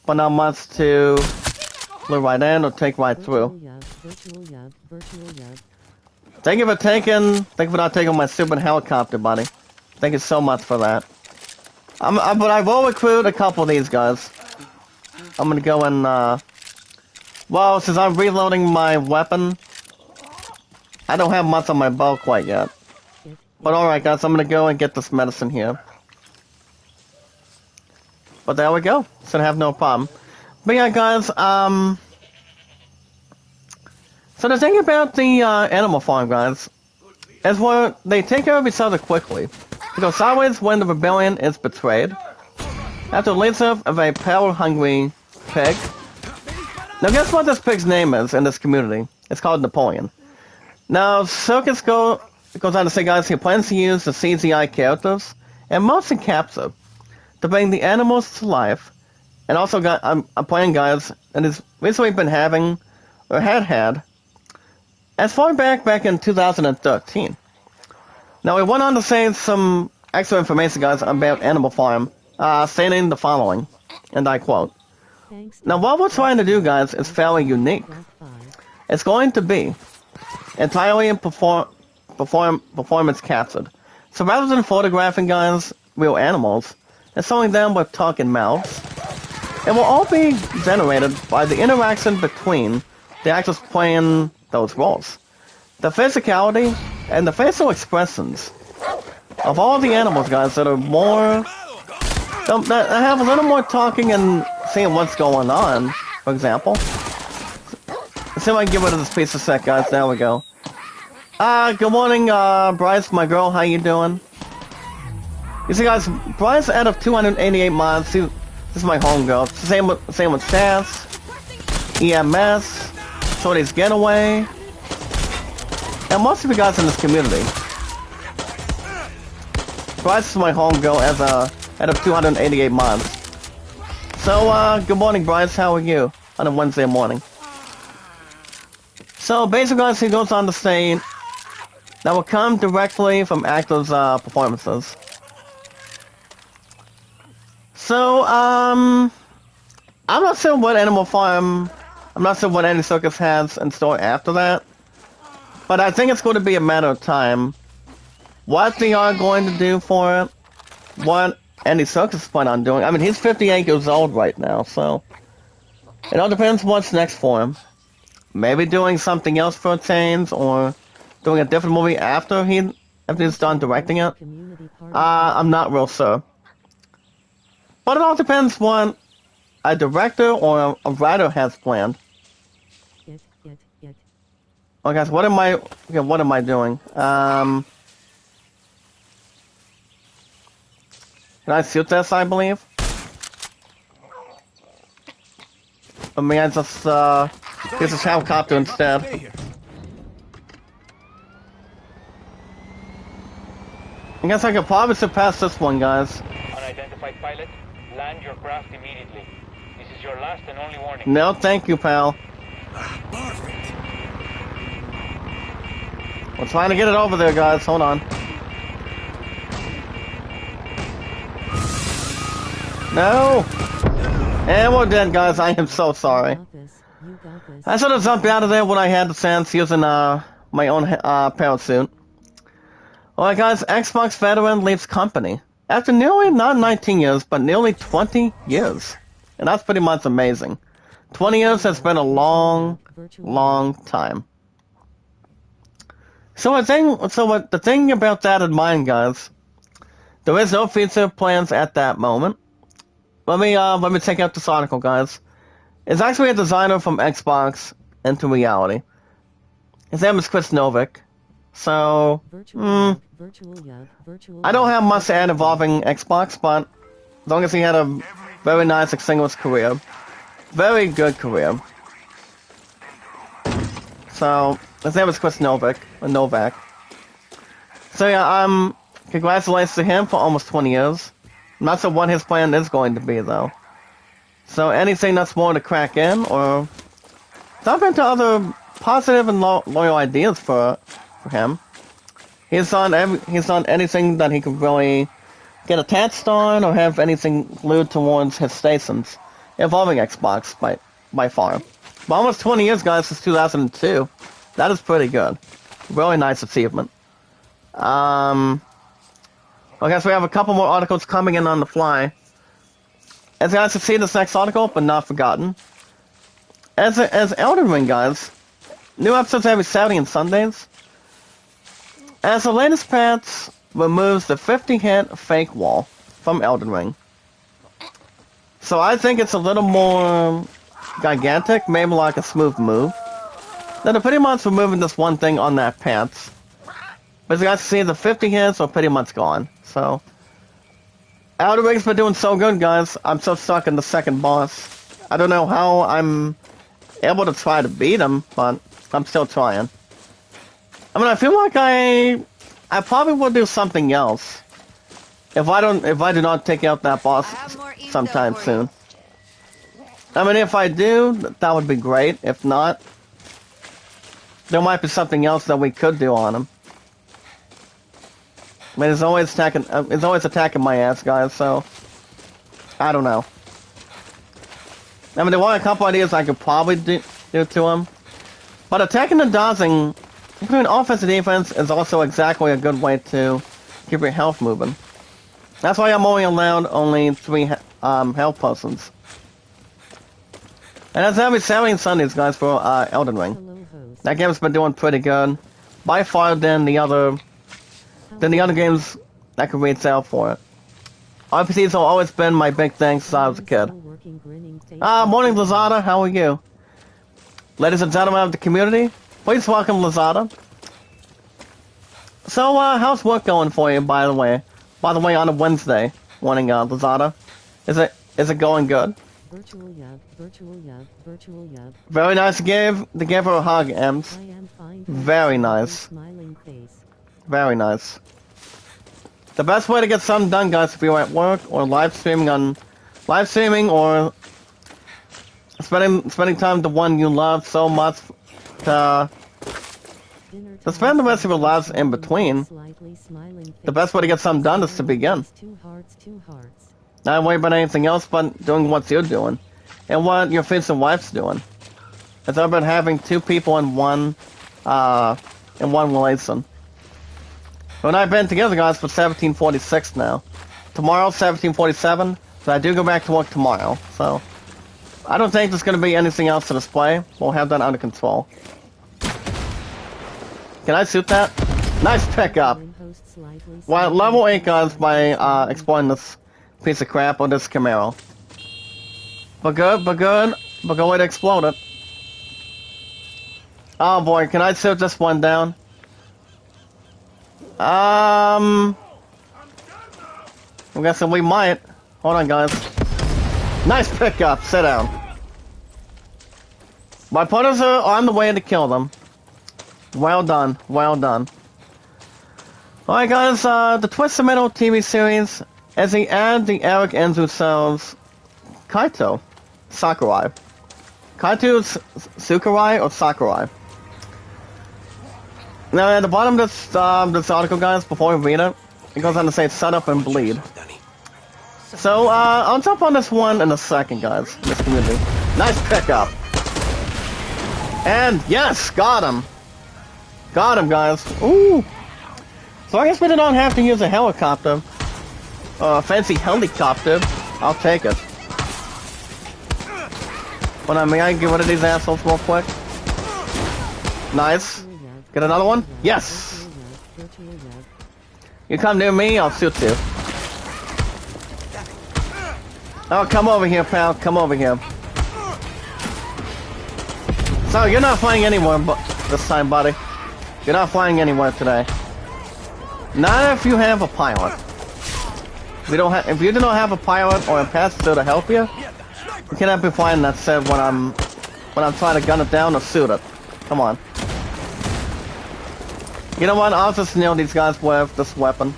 But not much to look right in or take right through. Thank you for not taking my stupid helicopter, buddy. Thank you so much for that. But I will recruit a couple of these guys. I'm gonna go and, well, since I'm reloading my weapon, I don't have much on my bow quite yet. But alright, guys, I'm gonna go and get this medicine here. But there we go. Should have no problem. But yeah, guys, so the thing about the Animal Farm, guys, is where they take care of each other quickly. They go sideways when the rebellion is betrayed. After the leadership of a power-hungry pig. Now guess what this pig's name is in this community? It's called Napoleon. Now, Circus goes on to say, guys, he plans to use the CGI characters and motion capture to bring the animals to life. And also, I'm playing, guys, and has recently been having, or had, as far back in 2013. Now, we went on to say some extra information, guys, about Animal Farm, stating the following, and I quote, "Now, what we're trying to do, guys, is fairly unique. It's going to be entirely in performance captured. So rather than photographing, guys, real animals, and showing them with talking mouths, it will all be generated by the interaction between the actors playing those roles. The physicality and the facial expressions of all the animals, guys, that are more, that have a little more talking and seeing what's going on, for example. Let's see if I can get rid of this piece of set, guys. There we go. Good morning, Bryce, my girl. How you doing? You see, guys, Bryce out of 288 mods. See, this is my homegirl. Same with Sass, EMS, Shorty's Getaway, and most of you guys in this community. Bryce is my homegirl out of 288 mods. So, good morning, Bryce. How are you on a Wednesday morning? So, basically, guys, he goes on to say that will come directly from actors' performances. So, I'm not sure what Animal Farm, I'm not sure what Andy Circus has in store after that, but I think it's going to be a matter of time what they are going to do for it, what Andy Circus is planning on doing. I mean, he's 58 years old right now, so it all depends what's next for him. Maybe doing something else for a change, or doing a different movie after he's done directing it. I'm not real sure. But it all depends what a director or a writer has planned. Oh, guys, what am I doing? Can I shoot this, I believe? Or may I just, use this helicopter instead? I guess I could probably surpass this one, guys. Unidentified pilot, land your craft immediately. This is your last and only warning. No, thank you, pal. Perfect. We're trying to get it over there, guys. Hold on. No! And we're dead, guys. I am so sorry. I should have jumped out of there when I had the chance using my own parachute. Alright, guys. Xbox veteran leaves company. After nearly, not 19 years, but nearly 20 years. And that's pretty much amazing. 20 years has been a long, long time. So the thing about that in mind, guys, there is no future plans at that moment. Let me check out this article, guys. It's actually a designer from Xbox into reality. His name is Chris Novick. So, I don't have much to add involving Xbox, but as long as he had a very nice distinguished career, very good career. So, his name is Chris Novick, or Novak. So yeah, congratulations to him for almost 20 years. I'm not sure what his plan is going to be, though. So anything that's more to crack in, or dive into other positive and loyal ideas for him. He's done anything that he could really get attached on, or have anything glued towards his stations involving Xbox by far. But almost 20 years, guys, since 2002. That is pretty good. Really nice achievement. I guess we have a couple more articles coming in on the fly. As you guys can see, this next article, but not forgotten. As Elden Ring, guys, new episodes every Saturday and Sundays. As the latest patch removes the 50-hit fake wall from Elden Ring. So I think it's a little more gigantic, maybe like a smooth move. Then they're pretty much removing this one thing on that patch. But as you guys can see, the 50 hits are pretty much gone. So, Elden Ring's been doing so good, guys. I'm so stuck in the second boss. I don't know how I'm able to try to beat him, but I'm still trying. I mean, I feel like I probably will do something else if I do not take out that boss sometime soon. I mean, if I do, that would be great. If not, there might be something else that we could do on him. I mean, it's always attacking my ass, guys, so I don't know. I mean, there were a couple ideas I could probably do to him, but attacking and dodging between offense and defense is also exactly a good way to keep your health moving. That's why I'm only allowed 3 health potions. And that's every Saturday and Sundays, guys, for Elden Ring. That game's been doing pretty good, by far than the other games that could reach out for it. RPGs have always been my big thing since I was a kid. Morning, Lazada. How are you? Ladies and gentlemen of the community, please welcome Lazada. So, how's work going for you, by the way? By the way, on a Wednesday morning, Lazada. Is it going good? Virtual yub. Very nice to give her a hug, Ems. Very nice. Very nice. The best way to get something done, guys, if you're at work or live streaming or spending time with the one you love so much to spend the rest of your lives in between. The best way to get something done is to begin. Not worry about anything else but doing what you're doing and what your face and wife's doing. It's about having 2 people in one relation. Well, and I've been together, guys, for 1746 now. Tomorrow's 1747, so I do go back to work tomorrow. So, I don't think there's going to be anything else to display. We'll have that under control. Can I shoot that? Nice pickup! Well, level 8, guys, by exploring this piece of crap or this Camaro. But good way to explode it. Oh boy, can I shoot this one down? I'm guessing we might. Hold on, guys. Nice pickup. Sit down. My opponents are on the way to kill them. Well done. Well done. Alright guys, the Twisted Metal TV series, as they add the Eric Enzu cells, Kaito Sakurai. Kaito Sakurai or Sakurai? Now at the bottom of this article guys, before we read it, it goes on to say set up and bleed. So, I'll jump on this one in a second guys, this community. Nice pickup. And yes, got him. Got him guys. Ooh. So I guess we don't have to use a helicopter. A fancy helicopter. I'll take it. But may I get rid of these assholes real quick? Nice. Get another one? Yes! You come near me, I'll shoot you. Oh, come over here, pal. Come over here. So, you're not flying anywhere this time, buddy. You're not flying anywhere today. Not if you have a pilot. If you do not have a pilot or a passenger to help you, you cannot be flying that set when I'm trying to gun it down or shoot it. Come on. You know what? I'll just nail these guys with this weapon.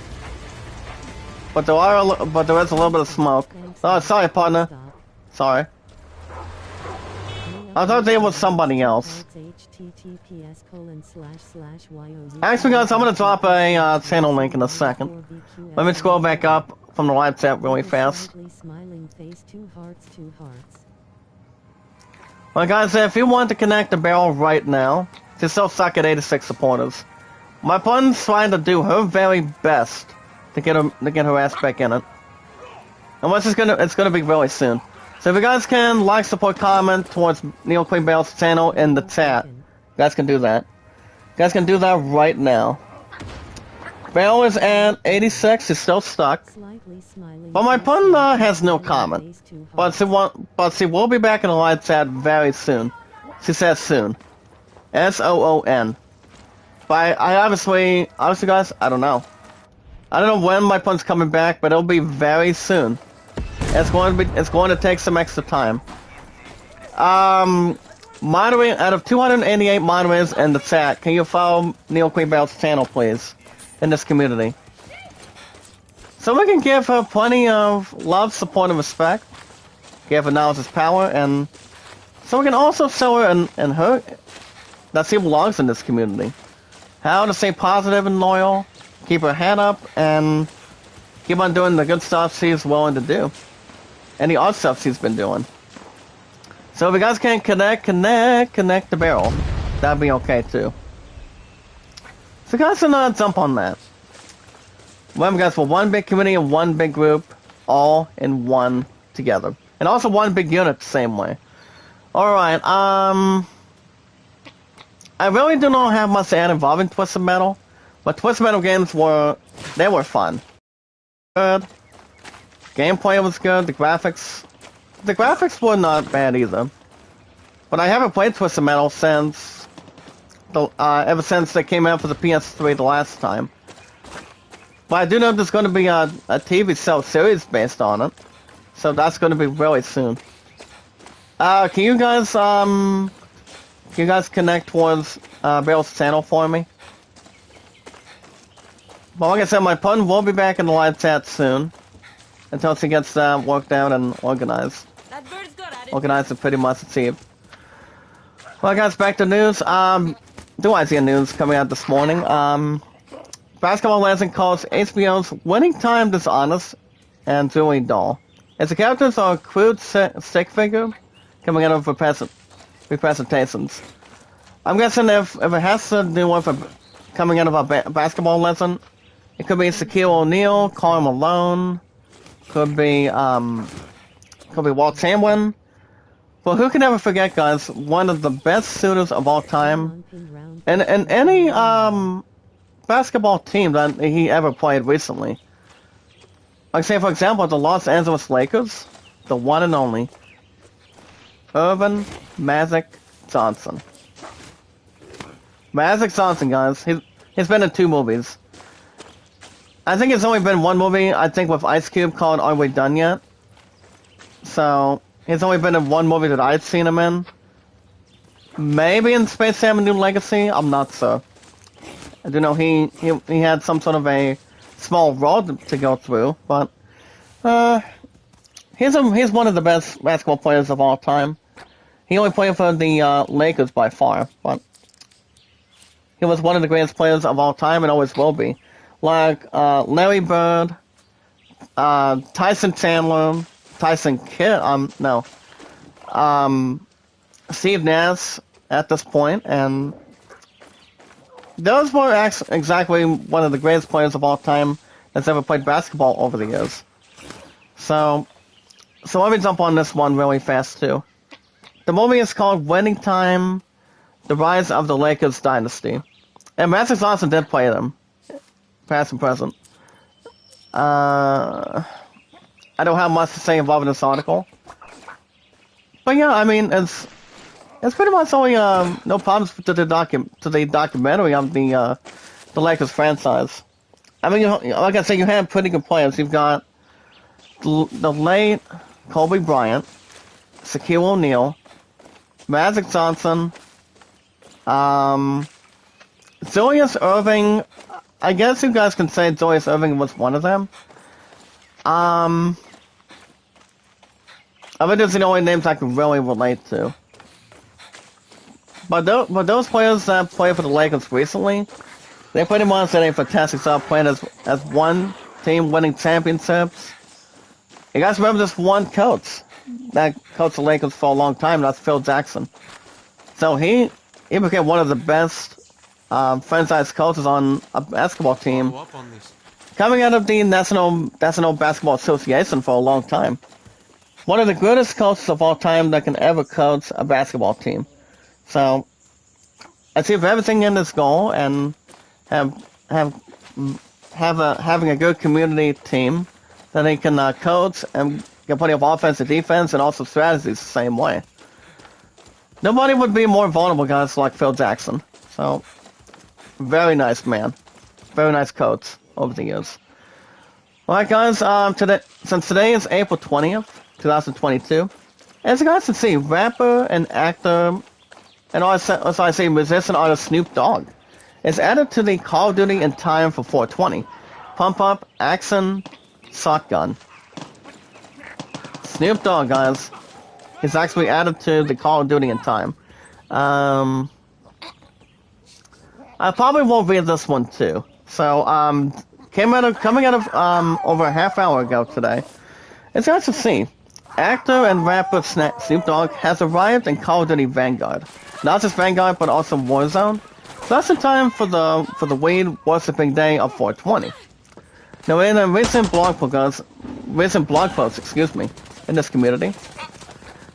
But there is a little bit of smoke. Oh, sorry, partner. Sorry. I thought they was somebody else. Actually, guys, I'm gonna drop a channel link in a second. Let me scroll back up from the live chat really fast. Well, guys, if you want to connect the barrel right now, just still suck at 86 supporters. My pun's trying to do her very best to get her ass back in it. And it's gonna be really soon. So if you guys can like, support, comment towards Neil Queen Bell's channel in the chat, you guys can do that. You guys can do that right now. Bell is at 86, he's still stuck. But my pun has no comment. But she will be back in the live chat very soon. She says soon. S-O-O-N. But I honestly guys, I don't know. I don't know when my pun's coming back, but it'll be very soon. It's going to take some extra time. Moderator, out of 288 moderators in the chat, can you follow Neil Queen Bell's channel, please, in this community? So we can give her plenty of love, support, and respect. Give her knowledge is power, and so we can also show her and her that she belongs in this community. How to stay positive and loyal, keep her head up, and keep on doing the good stuff she's willing to do. And the odd stuff she's been doing. So if you guys can connect the barrel, that'd be okay too. So guys can jump on that. Remember guys, we're one big community and one big group, all in one together. And also one big unit the same way. Alright, I really do not have much to add involving Twisted Metal, but Twisted Metal games were fun. Good. Gameplay was good, the graphics were not bad either. But I haven't played Twisted Metal since ever since they came out for the PS3 the last time. But I do know there's going to be a TV show series based on it, so that's going to be really soon. Can you guys connect towards Bill's channel for me? But like I said, my pun will be back in the live chat soon. Until she gets worked out and organized. That bird's good at it. Organized and pretty much achieved. Well guys, back to news. Do I see a news coming out this morning? Basketball Legend calls HBO's Winning Time dishonest and really dull. As the characters are a crude stick figure coming out of representations. I'm guessing if it has to do with coming out of a basketball lesson, it could be Shaquille O'Neal, Karl Malone, could be Walt Chamberlain. Well, who can ever forget, guys, one of the best shooters of all time, and any basketball team that he ever played recently. Like say, for example, the Los Angeles Lakers, the one and only Earvin Magic Johnson. Magic Johnson, guys, he's been in 2 movies. I think it's only been 1 movie, I think, with Ice Cube called Are We Done Yet? So, he's only been in 1 movie that I've seen him in. Maybe in Space Jam: A New Legacy, I'm not sure. I do know he had some sort of a small road to go through, but he's one of the best basketball players of all time. He only played for the Lakers by far, but he was one of the greatest players of all time and always will be. Like Larry Bird, Tyson Chandler, Tyson Kidd, Steve Nash at this point, and those were exactly one of the greatest players of all time that's ever played basketball over the years. So let me jump on this one really fast too. The movie is called Winning Time: The Rise of the Lakers Dynasty, and Magic Johnson did play them, past and present. I don't have much to say involved in this article, but yeah, I mean it's pretty much only no problems to the documentary of the Lakers franchise. I mean, like I said, you have pretty good players. You've got the late Kobe Bryant, Shaquille O'Neal, Magic Johnson, Julius Erving. I guess you guys can say Julius Erving was one of them. I think those are the only names I can really relate to. But those players that play for the Lakers recently, they pretty much did a fantastic job playing as one team, winning championships. You guys remember this one coach that coached the Lakers for a long time? That's Phil Jackson. So he became one of the best franchise coaches on a basketball team, coming out of the National Basketball Association for a long time. One of the greatest coaches of all time that can ever coach a basketball team. So, I see everything in this goal and having a good community team that they can coach and get plenty of offense and defense and also strategies the same way. Nobody would be more vulnerable, guys, like Phil Jackson. So, very nice man. Very nice coach over the years. Alright guys, since today is April 20th, 2022, as you guys can see, rapper and actor, and also I say musician artist Snoop Dogg is added to the Call of Duty in Time for 420 Pump Up Action Shotgun. Snoop Dogg, guys, is actually added to the Call of Duty in Time. I probably won't read this one too. So, coming out of over a half hour ago today. As you guys can see, actor and rapper Snoop Dogg has arrived in Call of Duty Vanguard. Not just Vanguard, but also Warzone. Just in time for the weed worshipping day of 420. Now, in a recent blog post, in this community,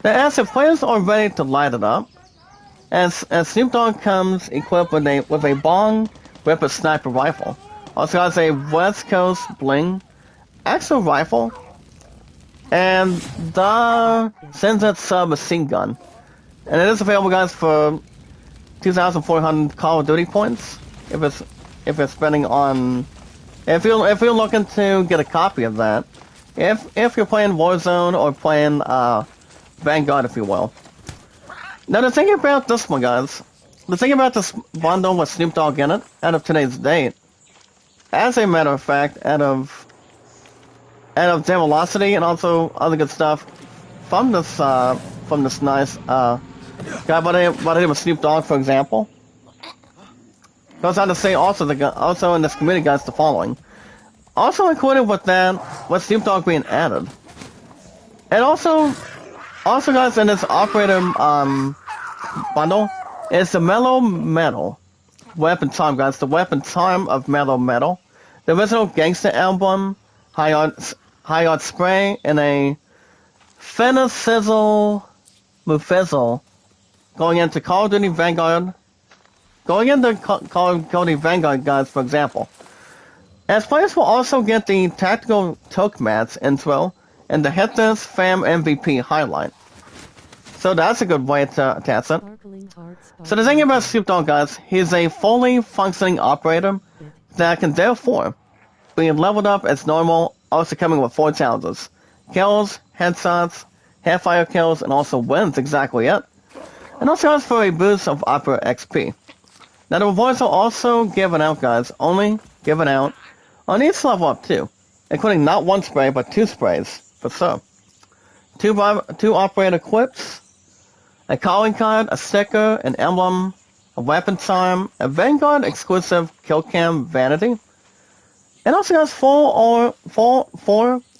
they asked if players are ready to light it up, as Snoop Dogg comes equipped with a Bong Ripper sniper rifle. Also has a West Coast Bling Axle rifle and the Senzet submachine gun. And it is available, guys, for 2,400 Call of Duty points. If you're spending on, if you're looking to get a copy of that, if you're playing Warzone or playing Vanguard, if you will. Now the thing about this one, guys, the thing about this bundle with Snoop Dogg in it, out of today's date, as a matter of fact, out of Velocity and also other good stuff from this nice guy by the name of Snoop Dogg, for example. Goes on to say also in this community, guys, the following. Also included with that, with Snoop Dogg being added. And also guys, in this operator bundle is the Mellow Metal weapon charm, guys. The weapon charm of Mellow Metal. The original Gangsta album, High Art Spray, and a Finna Sizzle Mufizzle going into Call of Duty Vanguard. Going into Call of Duty Vanguard, guys, for example. As players will also get the Tactical Toke Mats intro and the Hit This Fam MVP highlight. So that's a good way to attach it. So the thing about Snoop Dogg, guys, he's a fully functioning operator that can therefore be leveled up as normal, also coming with 4 challenges. Kills, headshots, half-fire kills, and also wins, exactly it. And also has for a boost of Opera XP. Now the rewards are also given out, guys. Only given out on each level up too, including not one spray but 2 sprays for sure. Two operator quips, a calling card, a sticker, an emblem, a weapon charm, a Vanguard exclusive kill cam vanity. It also has 4,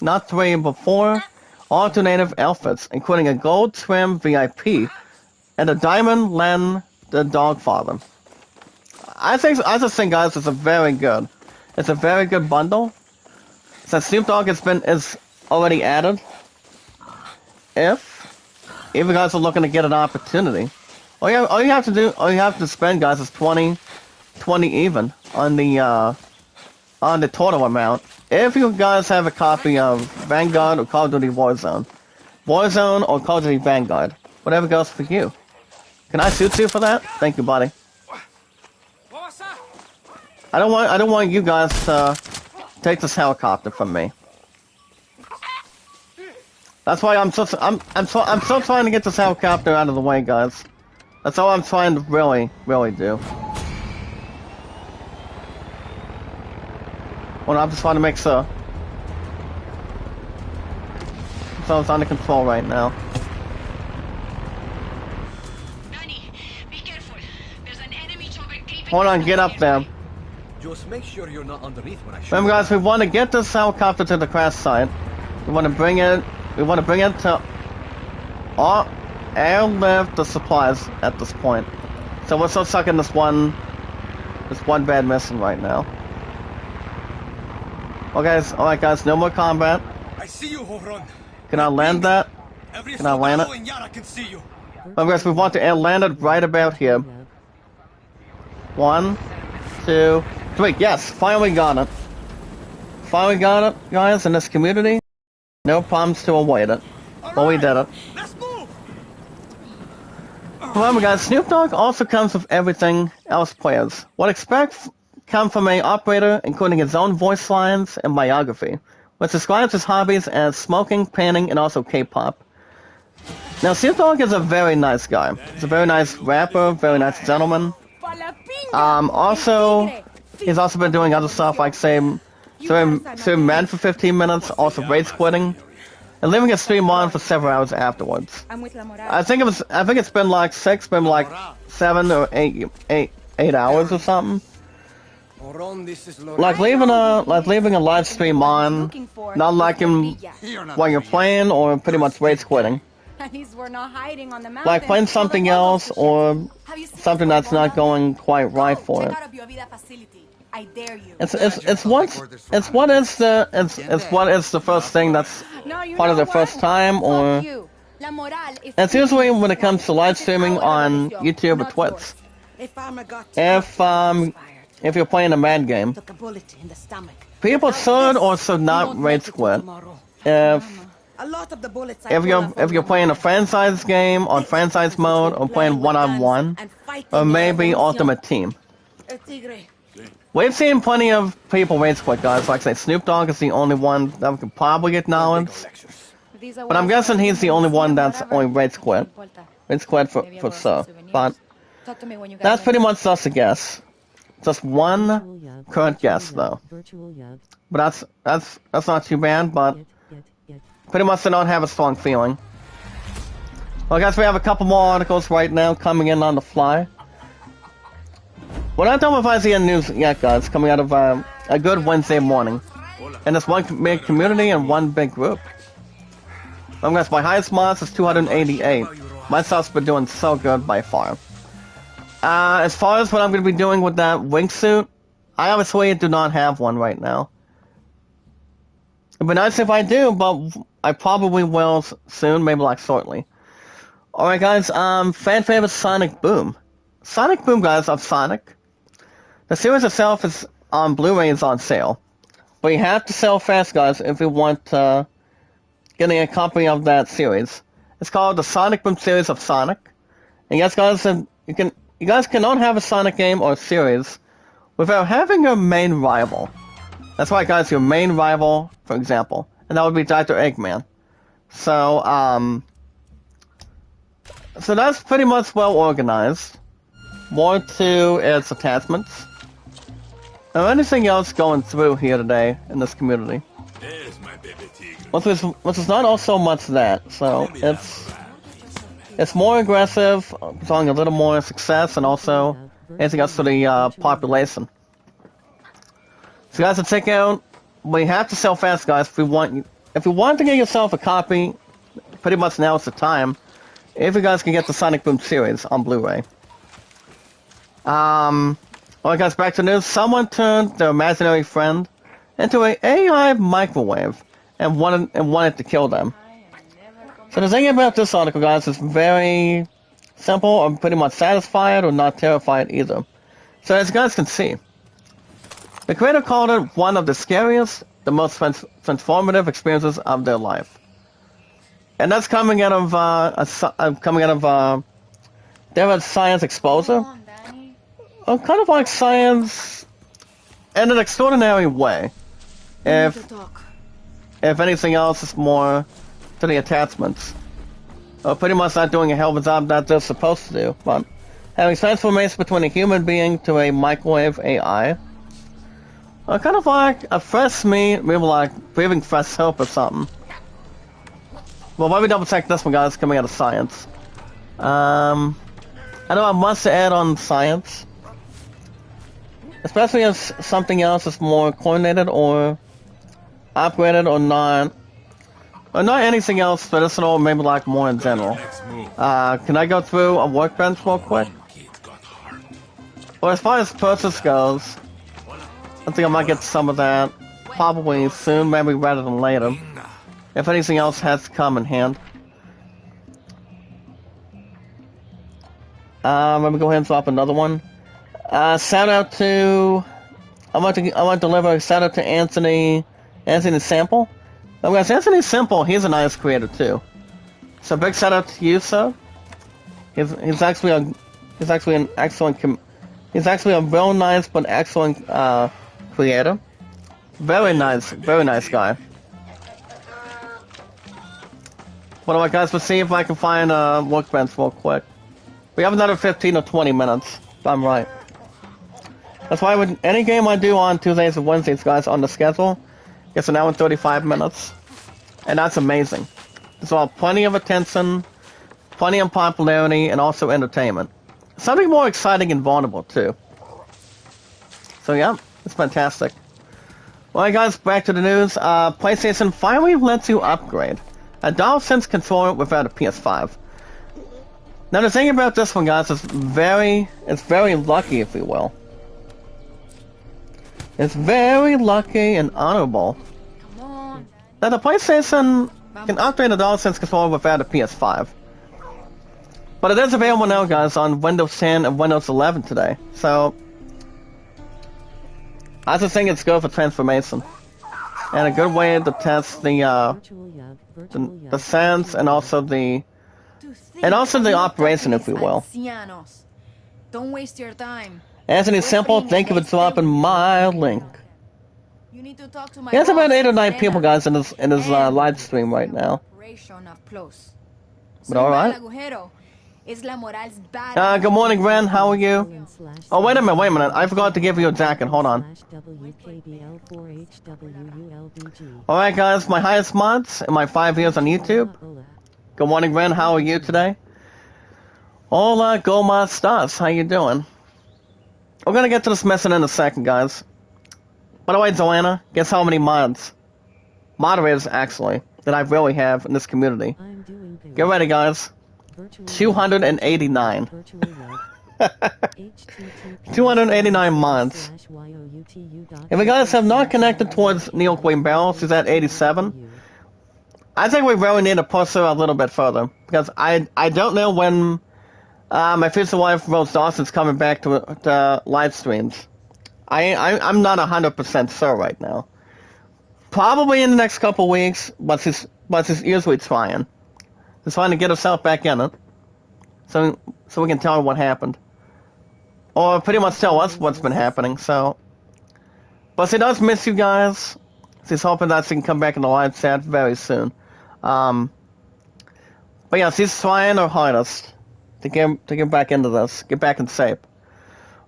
not 3, but 4 alternative outfits, including a gold trim VIP and a diamond Len the Dogfather. I just think, guys, it's a very good bundle. Since Snoop Dogg is already added. If you guys are looking to get an opportunity, all you have to spend, guys, is 20 even on the total amount. If you guys have a copy of Vanguard or Call of Duty Warzone or Call of Duty Vanguard, whatever goes for you. Can I shoot you for that? Thank you, buddy. I don't want you guys to take this helicopter from me. That's why I'm still trying to get this helicopter out of the way, guys. That's all I'm trying to really do. Well, I'm just trying to make sure. So it's under control right now. Nani, be careful. There's an enemy chopper creeping. Hold on, get up there. Just make sure you're not underneath when I shoot. Remember, guys, we want to get this helicopter to the crash site. We want to bring it to airlift the supplies at this point. So we're still stuck in this one bad mission right now. Alright guys, no more combat. I see you, Hovron. Can I land that? Can I land it? In Yara can see you. Remember, guys, we want to air land it right about here. 1, 2, 3. Yes, finally got it. Finally got it, guys, in this community. No problems to avoid it. But we did it. Let's move. Remember, guys, Snoop Dogg also comes with everything else players would expect come from an operator, including his own voice lines and biography, which describes his hobbies as smoking, panning, and also K-pop. Now, Snoop Dogg is a very nice guy. He's a very nice rapper, very nice gentleman. Also, he's also been doing other stuff like streaming Madden for 15 minutes, also rage quitting, and leaving his stream on for several hours afterwards. I think it's been like 7 or 8 hours or something. Like leaving a live stream on, not liking while you're playing, or pretty much rage quitting. Like playing something else or something that's not going quite right for it. It's what is the first thing that's part of the first time, or it's usually when it comes to live streaming on YouTube or Twitch. If you're playing a Madden game, people should or should not rage quit. If you're playing a franchise game on franchise mode, or playing one-on-one, or maybe Ultimate Team. We've seen plenty of people rage quit, guys. Like I say, Snoop Dogg is the only one that we could probably acknowledge. But I'm guessing he's the only one that's only rage quit. Rage quit for sure. But that's pretty much just a guess. Just one current guess, though. But that's not too bad, but pretty much they don't have a strong feeling. Well, guys, we have a couple more articles right now coming in on the fly. We're not done with IZN news yet, guys, coming out of a good Wednesday morning. And it's one big community and one big group. Guys, my highest mods is 288. My stuff's been doing so good by far. As far as what I'm going to be doing with that wingsuit, I obviously do not have one right now. It'd be nice if I do, but I probably will soon, maybe like shortly. Alright guys, fan favorite Sonic Boom. Sonic Boom, guys, of Sonic. The series itself is on Blu-ray, is on sale. But you have to sell fast, guys, if you want getting a copy of that series. It's called the Sonic Boom series of Sonic. And yes, guys, you guys cannot have a Sonic game or series without having a main rival. That's right, guys, your main rival, for example. And that would be Dr. Eggman. So that's pretty much well organized. more to its attachments. Or anything else going through here today in this community. There's my baby tigre. Which is not also much that, so it's more aggressive, showing a little more success, and also anything else to the population. So guys, to check out, we have to sell fast, guys. If you want to get yourself a copy, pretty much now is the time. If you guys can get the Sonic Boom series on Blu-ray. Alright guys, back to news. Someone turned their imaginary friend into an AI microwave and wanted to kill them. So the thing about this article, guys, is very simple. I'm pretty much satisfied or not terrified either. So as you guys can see, the creator called it one of the scariest, the most transformative experiences of their life. And that's coming out of David Science Exposure. Kind of like science in an extraordinary way. If anything else, it's more to the attachments. Pretty much not doing a hell of a job that they're supposed to do, but having transformation between a human being to a microwave AI. Kind of like a fresh meat, maybe like breathing fresh hope or something. Well, let me double check this one, guys, coming out of science. I know I must add on science. Especially if something else is more coordinated or operated or not anything else traditional, maybe like more in general. Can I go through a workbench real quick? Well, as far as purchase goes, I think I might get some of that probably soon, maybe rather than later. If anything else has to come in hand. Let me go ahead and swap another one. Shout out to I want to deliver a shout out to Anthony Sample. Oh, guys, Anthony Sample, he's a nice creator too. So big shout out to you, sir. He's actually a real nice but excellent creator. Very nice guy. But alright guys, let's see if I can find a workbench real quick. We have another 15 or 20 minutes, if I'm right. That's why with any game I do on Tuesdays and Wednesdays, guys, on the schedule, gets an hour and 35 minutes. And that's amazing. It's all plenty of attention, plenty of popularity, and also entertainment. Something more exciting and vulnerable, too. So yeah, it's fantastic. Alright guys, back to the news. PlayStation finally lets you upgrade a DualSense controller without a PS5. Now the thing about this one, guys, is very lucky, if you will. It's very lucky and honorable that the PlayStation can upgrade a DualSense controller without a PS5. But it is available now, guys, on Windows 10 and Windows 11 today. So I just think it's good for transformation. And a good way to test the sense and also the operation, if you will. Don't waste your time. Anthony Simple, thank you for dropping my link. You need to talk to my He has about boss, 8 or 9 people, Elena. guys, in his live stream right now. But alright. Good morning, Ren. How are you? Oh, wait a minute. I forgot to give you a jacket. Hold on. Alright, guys, my highest mods in my 5 years on YouTube. Good morning, Ren. How are you today? Hola, Goma Stas. How you doing? We're gonna get to this message in a second, guys. By the way, Joanna, guess how many moderators, actually, that I really have in this community? Get ready, guys. 289. 289 mods. If you guys have not connected towards Neil Queen Barrel, she's at 87. I think we really need to push her a little bit further, because I don't know when my future wife Rose Dawson's coming back to live streams. I'm not 100% sure right now. Probably in the next couple weeks, but she's usually trying. She's trying to get herself back in it, so we can tell her what happened, or pretty much tell us what's been happening. So, but she does miss you guys. She's hoping that she can come back in the live chat very soon. But yeah, she's trying her hardest to get back into this, get back in shape.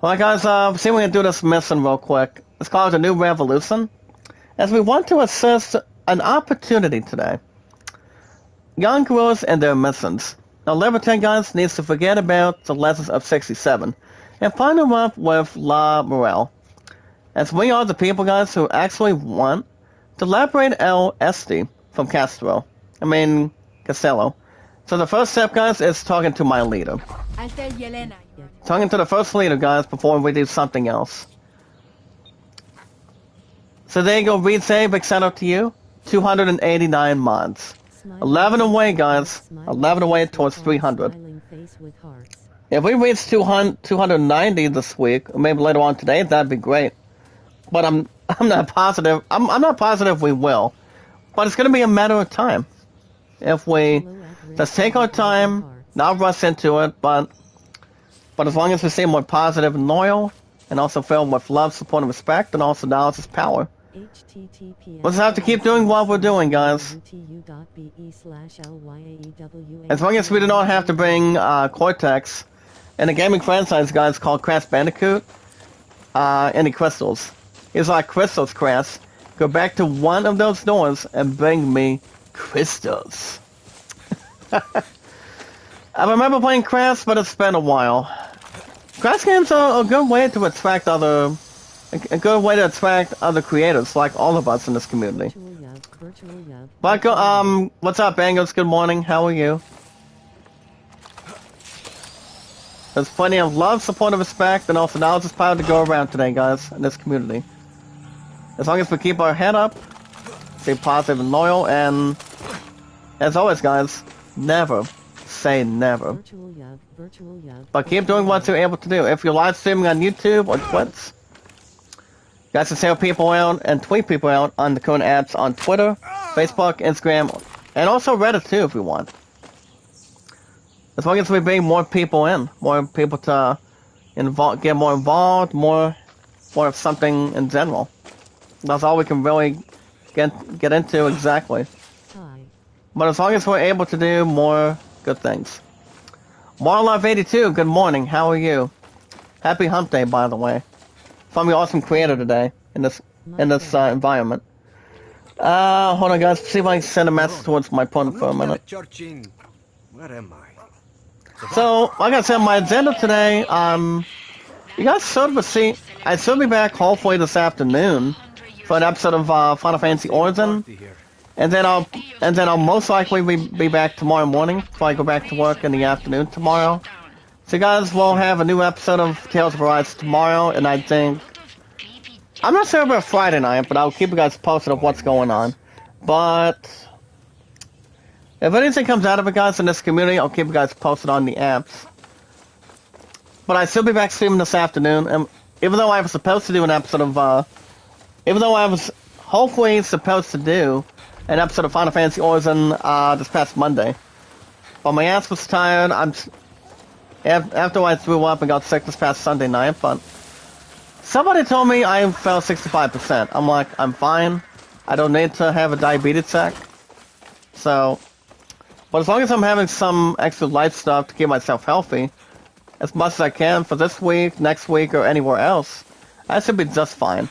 Well, guys, see if we can do this mission real quick. It's called the New Revolution, as we want to assist an opportunity today. Young girls and their missions. Now, Libertine guys needs to forget about the lessons of 67 and find them up with La Morale, as we are the people, guys, who actually want to liberate El Este from Castello. So the first step, guys, is talking to my leader. I'll tell Yelena. Talking to the first leader, guys, before we do something else. So there you go, Reed Save, big shout out to you. 289 mods. 11 away, guys. 11 away towards 300. If we reach 290 this week, or maybe later on today, that'd be great. But I'm not positive. I'm not positive we will. But it's gonna be a matter of time. If we just take our time, not rush into it, but as long as we stay more positive and loyal, and also filled with love, support, and respect, and also knowledge is power. We'll just have to keep doing what we're doing, guys. As long as we do not have to bring Cortex and the gaming franchise, guys, called Crash Bandicoot, any crystals. It's like crystals, Crash. Go back to one of those doors and bring me crystals. I remember playing Crash, but it's been a while. Crash games are a good way to attract other creators, like all of us in this community. But what's up, Bangos? Good morning. How are you? There's plenty of love, support, and respect, and also knowledge is power to go around today, guys, in this community. As long as we keep our head up, stay positive and loyal, and as always, guys, never say never. But keep doing what you're able to do. If you're live streaming on YouTube or Twitch, guys can sell people out and tweet people out on the current apps on Twitter, Facebook, Instagram, and also Reddit too if you want. As long as we bring more people in, more people to get more involved, more of something in general. That's all we can really get into exactly. But as long as we're able to do more good things. More Love 82, good morning. How are you? Happy Hump Day, by the way. From your awesome creator today in this environment. Hold on, guys. See if I can send a message towards my opponent for a minute. Where am I? So, like I said, my agenda today, you guys sort of see, I should be back hopefully this afternoon for an episode of Final Fantasy Origin, and then I'll most likely be back tomorrow morning before I go back to work in the afternoon tomorrow. So, guys, we'll have a new episode of Tales of Arise tomorrow, and I think I'm not sure about Friday night, but I'll keep you guys posted of what's going on. But if anything comes out of it, guys, in this community, I'll keep you guys posted on the apps. But I should be back streaming this afternoon, and even though I was supposed to do an episode of, even though I was hopefully supposed to do an episode of Final Fantasy Origin this past Monday, but my ass was tired. After I threw up and got sick this past Sunday night, but somebody told me I fell 65%. I'm like, I'm fine. I don't need to have a diabetes check. So, but as long as I'm having some extra light stuff to keep myself healthy, as much as I can for this week, next week, or anywhere else, I should be just fine.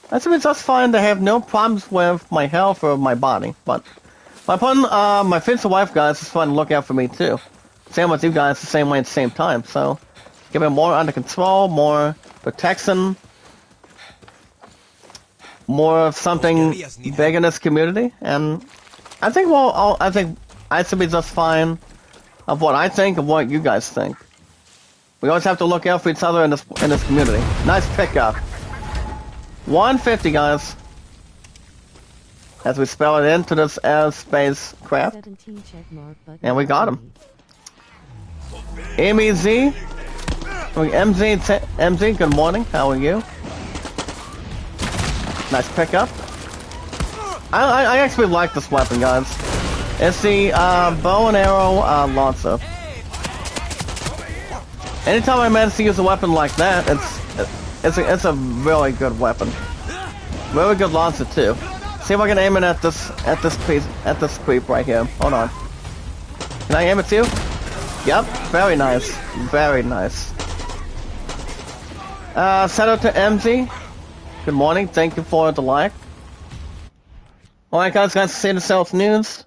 I should be just fine to have no problems with my health or my body. But my future wife, guys, is trying to look out for me too. Same with you guys, the same way at the same time. So, give it more under control, more protection, more of something big in this community, and I think I should be just fine of what I think of what you guys think. We always have to look out for each other in this community. Nice pickup. 150, guys. As we spell it into this airspace craft. And we got him. MEZ. MZ, good morning. How are you? Nice pickup. I actually like this weapon, guys. It's the bow and arrow launcher. Anytime I manage to use a weapon like that, it's a really good weapon. Really good launcher too. See if I can aim it at this creep right here. Hold on. Can I aim it too? Yep. Very nice. Very nice. Shout out to MZ. Good morning. Thank you for the like. Alright guys, see the sales news.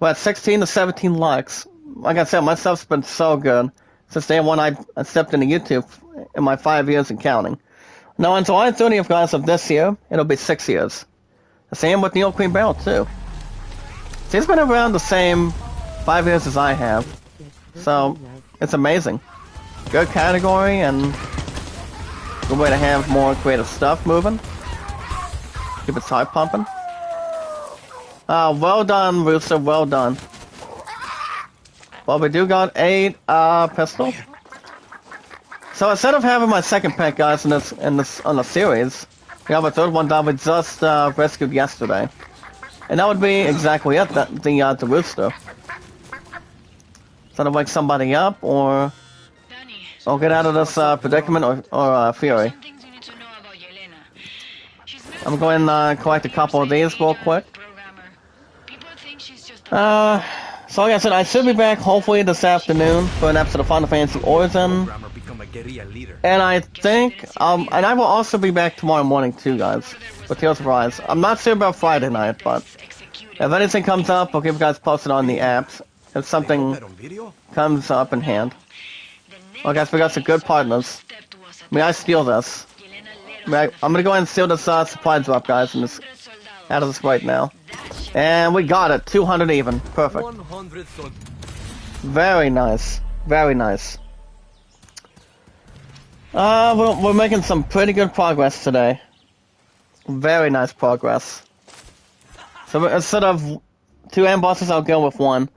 We're at 16 to 17 likes. Like I said, my stuff's been so good since day one I stepped into YouTube in my 5 years and counting. Now on July 30th, guys, of this year, it'll be 6 years. The same with Neo Queen Barrel too. She's been around the same 5 years as I have. So, it's amazing. Good category and good way to have more creative stuff moving. Keep its heart pumping. Well done, Rooster, well done. Well, we do got 8 pistol. So instead of having my second pet, guys, on the series, we have a third one that we just rescued yesterday, and that would be exactly it. The Rooster. Instead of wake somebody up or get out of this predicament or Fury. I'm going to collect a couple of these real quick. So like I said, I should be back hopefully this afternoon for an episode of Final Fantasy Origin. And I think, and I will also be back tomorrow morning too, guys, with Tales of Rise. I'm not sure about Friday night, but if anything comes up, I'll keep you guys posted on the apps. If something comes up in hand. Well guys, we got some good partners. May I steal this? I'm gonna go ahead and steal this supply drop, guys, and just out of this right now. And we got it, 200 even. Perfect. Very nice. Very nice. We're making some pretty good progress today. Very nice progress. So instead of 2 end bosses, I'll go with 1.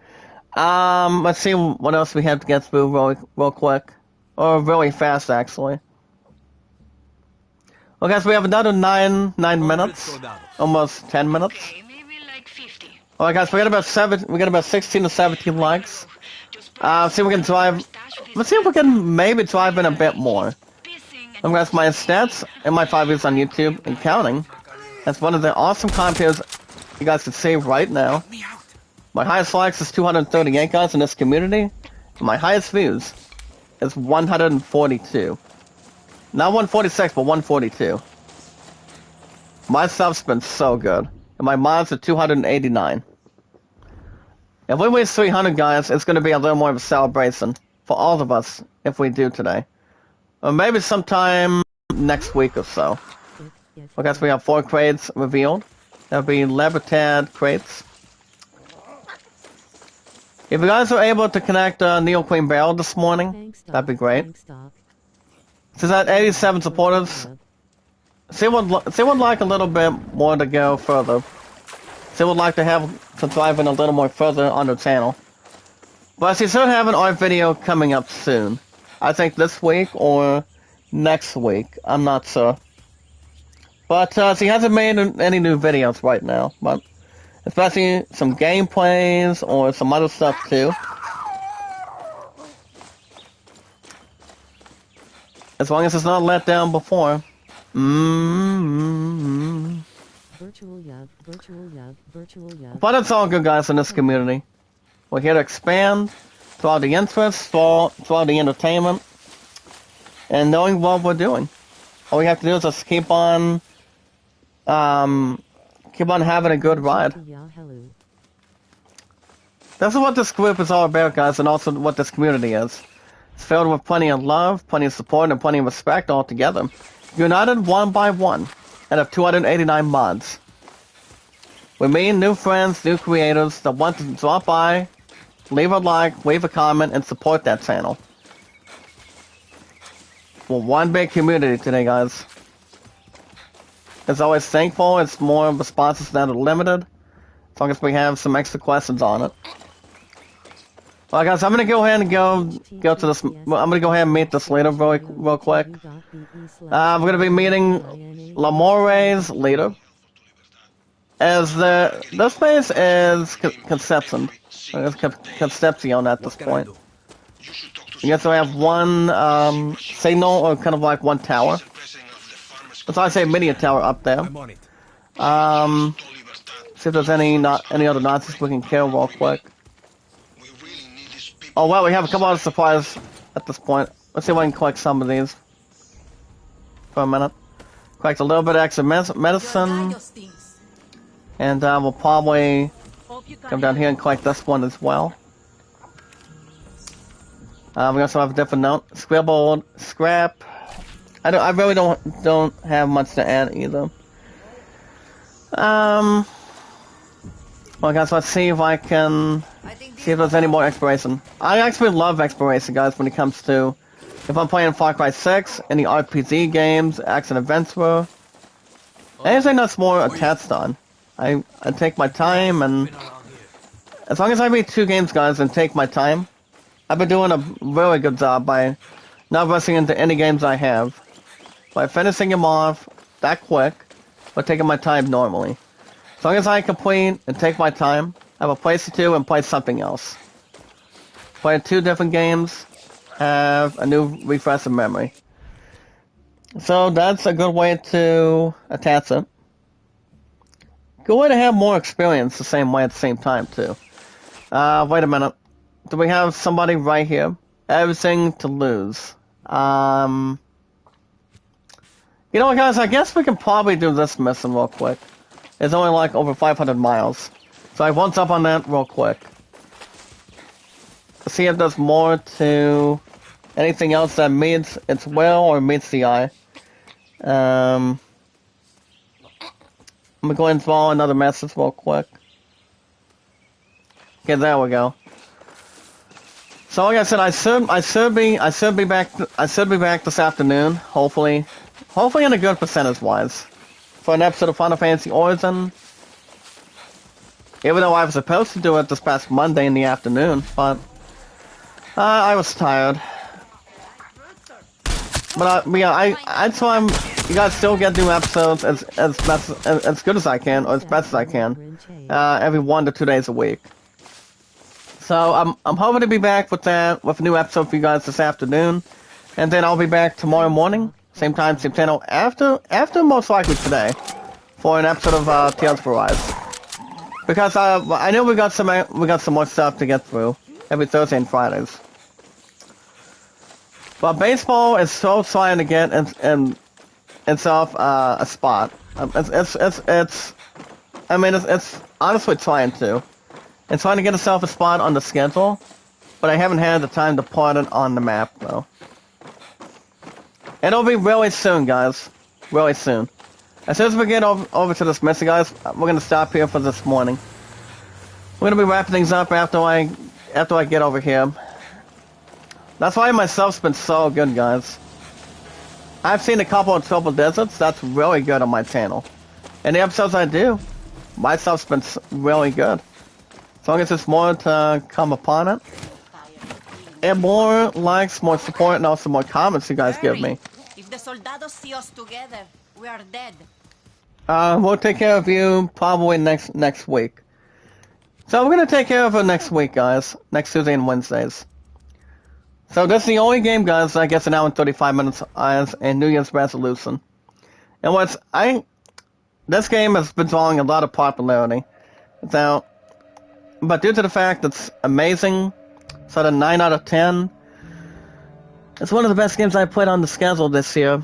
Let's see what else we have to get through real quick. Or really fast, actually. Well, guys, we have another 9 minutes. Almost 10 minutes. Alright guys, we got about 16 to 17 likes. See if we can drive. Let's see if we can maybe drive in a bit more. And guys, my stats in my 5 years on YouTube and counting. That's one of the awesome contests you guys can see right now. My highest likes is 238 guys in this community. And my highest views is 142. Not 146, but 142. My stuff's been so good. And my mods are 289. If we reach 300, guys, it's going to be a little more of a celebration for all of us if we do today. Or maybe sometime next week or so. Well, guys, we have 4 crates revealed. That'll be Libertad crates. If you guys are able to connect Neo Queen Barrel this morning, that'd be great. Since at 87 supporters, she would like a little bit more to go further. She would like to have to drive in a little more further on the channel. But she should have an art video coming up soon. I think this week or next week. I'm not sure. But she hasn't made any new videos right now. But especially some gameplays or some other stuff too. As long as it's not let down before. But it's all good, guys, in this community. We're here to expand throughout the interests, throughout the entertainment, and knowing what we're doing. All we have to do is just keep on having a good ride. That's what this group is all about, guys, and also what this community is. It's filled with plenty of love, plenty of support, and plenty of respect all together. United one by one, out of 289 mods. We meet new friends, new creators that want to drop by, leave a like, leave a comment, and support that channel. We're one big community today, guys. As always, thankful. It's more responses that are limited, as long as we have some extra questions on it. Well, guys, I'm gonna go ahead and go to this. I'm gonna go ahead and meet this leader real quick. We're gonna be meeting Lamore's leader. As this base is Concepcion. Concepcion at this point. You guess we have one signal, or kind of like one tower. That's why I say mini tower up there. See if there's any other Nazis we can kill real quick. Oh well, we have a couple other supplies at this point. Let's see if I can collect some of these. for a minute. Collect a little bit of extra medicine. And we'll probably come down here and collect this one as well. We also have a different note. Scribbled scrap. I really don't have much to add either. Well, guys, let's see if I can see if there's any more exploration. I actually love exploration, guys, when it comes to if I'm playing Far Cry 6, any RPG games, action adventure, anything that's more attached on. I take my time, and as long as I beat 2 games, guys, and take my time, I've been doing a really good job by not rushing into any games I have, by finishing them off that quick, but taking my time normally. As long as I complete and take my time, I have a place or 2 and play something else. Play 2 different games, have a new refresh of memory. So that's a good way to attach it. Good way to have more experience the same way at the same time too. Wait a minute. Do we have somebody right here? Everything to lose. You know what, guys? I guess we can probably do this mission real quick. It's only like over 500 miles. So I won't jump on that real quick. See if there's more to anything else that meets its will or meets the eye. I'm gonna go ahead and swallow another message real quick. Okay, there we go. So like I said, I should be back this afternoon, hopefully in a good percentage wise, for an episode of Final Fantasy Origin. Even though I was supposed to do it this past Monday in the afternoon, but I was tired. But yeah, I try you guys still get new episodes as good as I can, or as best as I can, every 1 to 2 days a week. So I'm hoping to be back with a new episode for you guys this afternoon, and then I'll be back tomorrow morning, same time, same channel, after most likely today, for an episode of Tales of Arise. Because I know we got some more stuff to get through every Thursday and Fridays. But baseball is so trying to get itself a spot. It's honestly trying to. It's trying to get itself a spot on the schedule, but I haven't had the time to put it on the map though. And it'll be really soon, guys. Really soon. As soon as we get over to this mission, guys, we're gonna stop here for this morning. We're gonna be wrapping things up after I get over here. That's why my stuff's been so good, guys. I've seen a couple of triple digits. That's really good on my channel. And the episodes I do, my stuff's been really good. As long as there's more to come upon it. And more likes, more support, and also more comments you guys give me. If the soldados see us together, we are dead. We'll take care of you probably next week. So we're gonna take care of it next week, guys. Next Tuesday and Wednesdays. So this is the only game, guys, that gets an hour and 35 minutes as a New Year's resolution. And this game has been drawing a lot of popularity. Now, but due to the fact it's amazing, it's at a 9 out of 10. It's one of the best games I played on the schedule this year.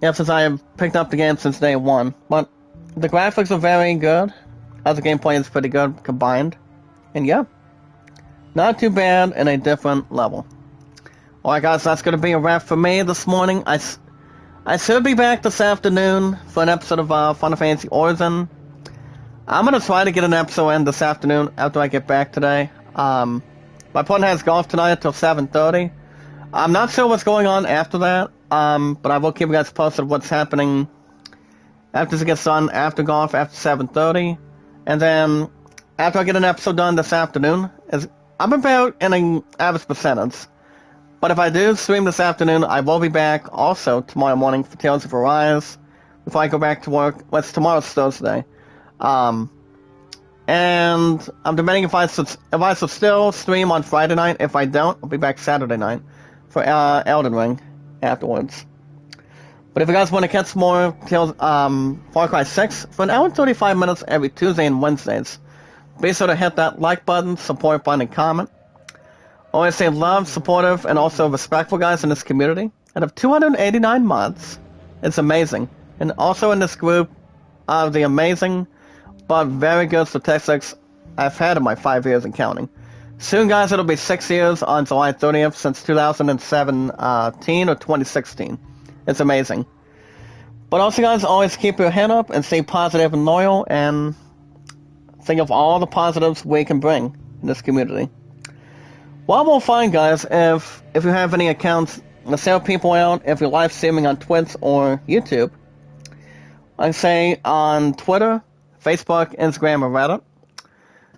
Yeah, since I have picked up the game since day 1. But the graphics are very good. Other gameplay is pretty good combined. And yeah, not too bad in a different level. Alright guys, that's going to be a wrap for me this morning. I should be back this afternoon for an episode of Final Fantasy Origin. I'm going to try to get an episode in this afternoon after I get back today. My opponent has golf tonight until 7:30. I'm not sure what's going on after that, but I will keep you guys posted what's happening after it gets done after golf after 7:30. And then after I get an episode done this afternoon, I'm about in an average percentage. But if I do stream this afternoon, I will be back also tomorrow morning for Tales of Arise before I go back to work. Well, tomorrow's Thursday. And I'm debating if I should still stream on Friday night. If I don't, I'll be back Saturday night for Elden Ring afterwards. But if you guys want to catch more Tales, Far Cry 6 for an hour and 35 minutes every Tuesday and Wednesdays, be sure to hit that like button, support button, and comment. Always stay love, supportive, and also respectful, guys, in this community. Out of 289 mods, It's amazing. And also in this group are the amazing but very good statistics I've had in my 5 years and counting. Soon, guys, it'll be 6 years on July 30th since 2017 or 2016. It's amazing. But also, guys, always keep your head up and stay positive and loyal, and think of all the positives we can bring in this community. What we'll find, guys, if you have any accounts to sell people out, if you're live streaming on Twitch or YouTube, like say on Twitter, Facebook, Instagram, or Reddit,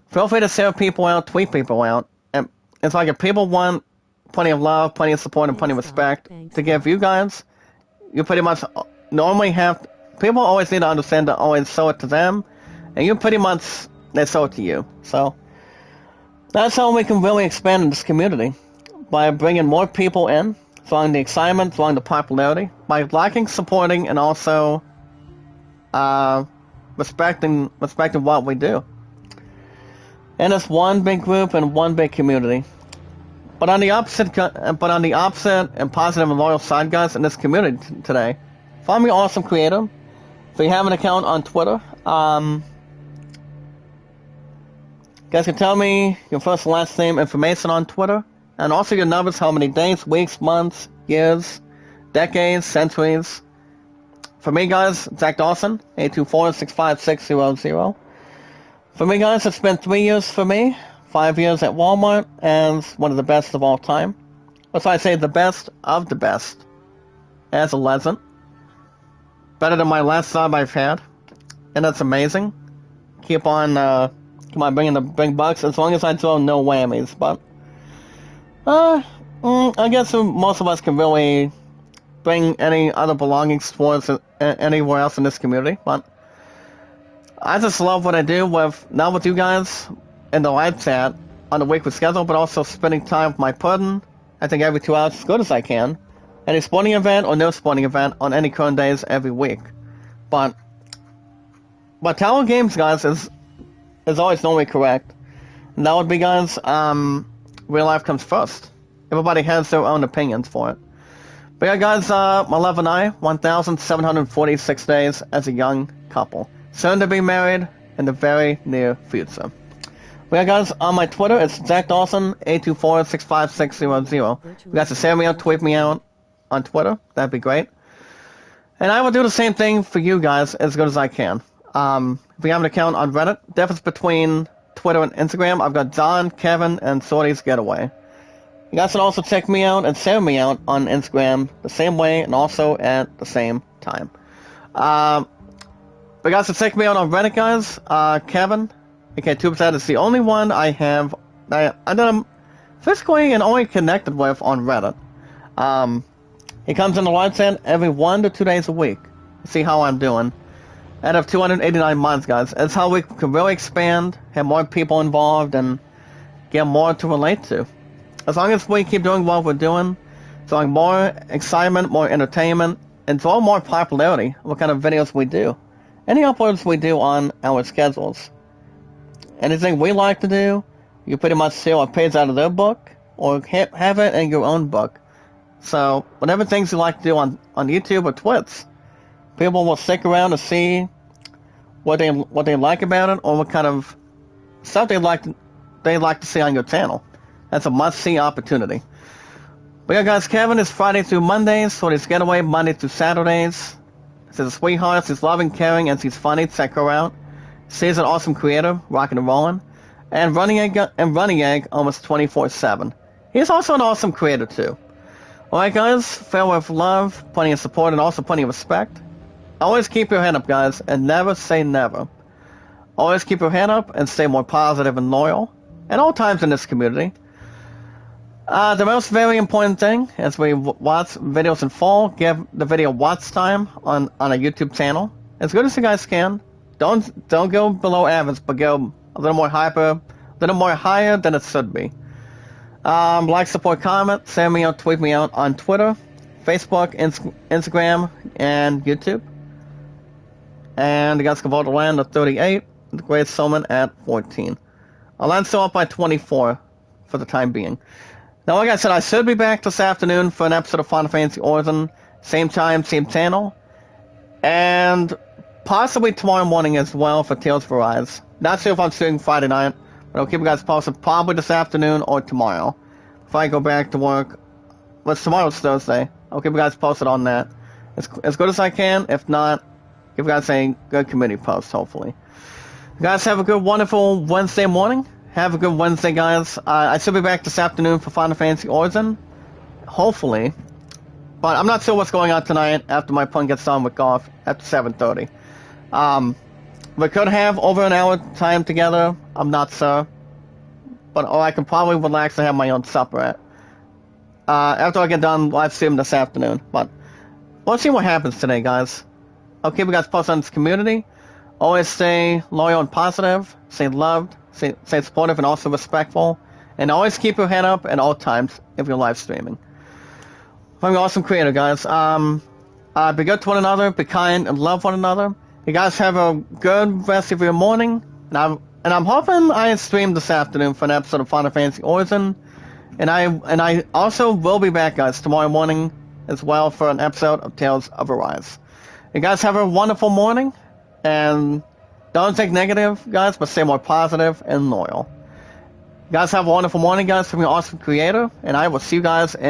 feel free to sell people out, tweet people out. And it's like if people want plenty of love, plenty of support, and plenty of respect to give you guys, you pretty much normally have... People always need to understand to always show it to them, and you pretty much, they show it to you. So, that's how we can really expand in this community. By bringing more people in, throwing the excitement, throwing the popularity, by liking, supporting, and also respecting what we do. And it's one big group and one big community. But on the opposite and positive and loyal side, guys, in this community today, find me Awesome Creator. If you have an account on Twitter, you guys can tell me your first and last name information on Twitter, and also your numbers, how many days, weeks, months, years, decades, centuries. For me, guys, Zach Dawson, 824-65600. For me, guys, it's been 3 years for me, 5 years at Walmart, and one of the best of all time. That's why I say the best of the best. As a legend. Better than my last job I've had. And that's amazing. Keep on bringing the big bucks, as long as I throw no whammies, but... I guess most of us can really bring any other belongings towards anywhere else in this community, but... I just love what I do not with you guys in the live chat on the weekly schedule, but also spending time with my pudding, I think every 2 hours as good as I can. Any sporting event or no sporting event on any current days every week. But Tower Games, guys, is always normally correct. And that would be, guys, real life comes first. Everybody has their own opinions for it. But yeah, guys, my love and I, 1,746 days as a young couple. Soon to be married in the very near future. Well, guys, on my Twitter, it's Zach Dawson, 824-65600. You guys can share me out, tweet me out on Twitter. That'd be great. And I will do the same thing for you guys as good as I can. If you have an account on Reddit, difference between Twitter and Instagram, I've got John, Kevin, and Sorty's Getaway. You guys can also check me out and share me out on Instagram the same way and also at the same time. But guys, to check me out on Reddit, guys, Kevin, aka TubeSat, is the only one I'm physically and only connected with on Reddit. He comes in the live chat every 1 to 2 days a week to see how I'm doing. Out of 289 months, guys. That's how we can really expand, have more people involved, and get more to relate to. As long as we keep doing what we're doing, drawing more excitement, more entertainment, and draw more popularity, what kind of videos we do. Any uploads we do on our schedules. Anything we like to do, you pretty much steal a page out of their book, or have it in your own book. So, whatever things you like to do on YouTube or Twitch, people will stick around to see what they like about it, or what kind of stuff they like to see on your channel. That's a must-see opportunity. But yeah, guys, Kevin is Friday through Mondays, so he's Getaway Monday through Saturdays. She's a sweetheart, she's loving, caring, and she's funny. Check her out. She's an awesome creator, rocking and rolling. And Running Egg almost 24/7. He's also an awesome creator too. Alright, guys, farewell with love, plenty of support, and also plenty of respect. Always keep your head up, guys, and never say never. Always keep your head up and stay more positive and loyal at all times in this community. The most very important thing, as we watch videos in full, give the video watch time on a YouTube channel. As good as you guys can. Don't go below average, but go a little more higher than it should be. Like, support, comment, send me out, tweet me out on Twitter, Facebook, Instagram, and YouTube. And you guys can vote to land at 38, the Great Soman at 14. I'll land still up by 24 for the time being. Now, like I said, I should be back this afternoon for an episode of Final Fantasy Origin. Same time, same channel. And possibly tomorrow morning as well for Tales of Arise. Not sure if I'm shooting Friday night, but I'll keep you guys posted probably this afternoon or tomorrow. If I go back to work. Well, tomorrow's Thursday. I'll keep you guys posted on that. As good as I can. If not, give you guys a good community post, hopefully. You guys have a good, wonderful Wednesday morning. Have a good Wednesday, guys. I should be back this afternoon for Final Fantasy Origin. Hopefully. But I'm not sure what's going on tonight after my pun gets done with golf at 7:30. We could have over an hour time together. I'm not sure. But I can probably relax and have my own supper after I get done live streaming this afternoon. But we'll see what happens today, guys. I'll keep you guys posted on this community. Always stay loyal and positive. Stay loved. Stay supportive and also respectful. And always keep your head up at all times if you're live streaming. I'm an awesome creator, guys. Be good to one another, be kind, and love one another. You guys have a good rest of your morning. And I'm hoping I stream this afternoon for an episode of Final Fantasy Origin. And I also will be back, guys, tomorrow morning as well for an episode of Tales of Arise. You guys have a wonderful morning. And don't take negative, guys, but stay more positive and loyal. You guys have a wonderful morning, guys, from your awesome creator. And I will see you guys in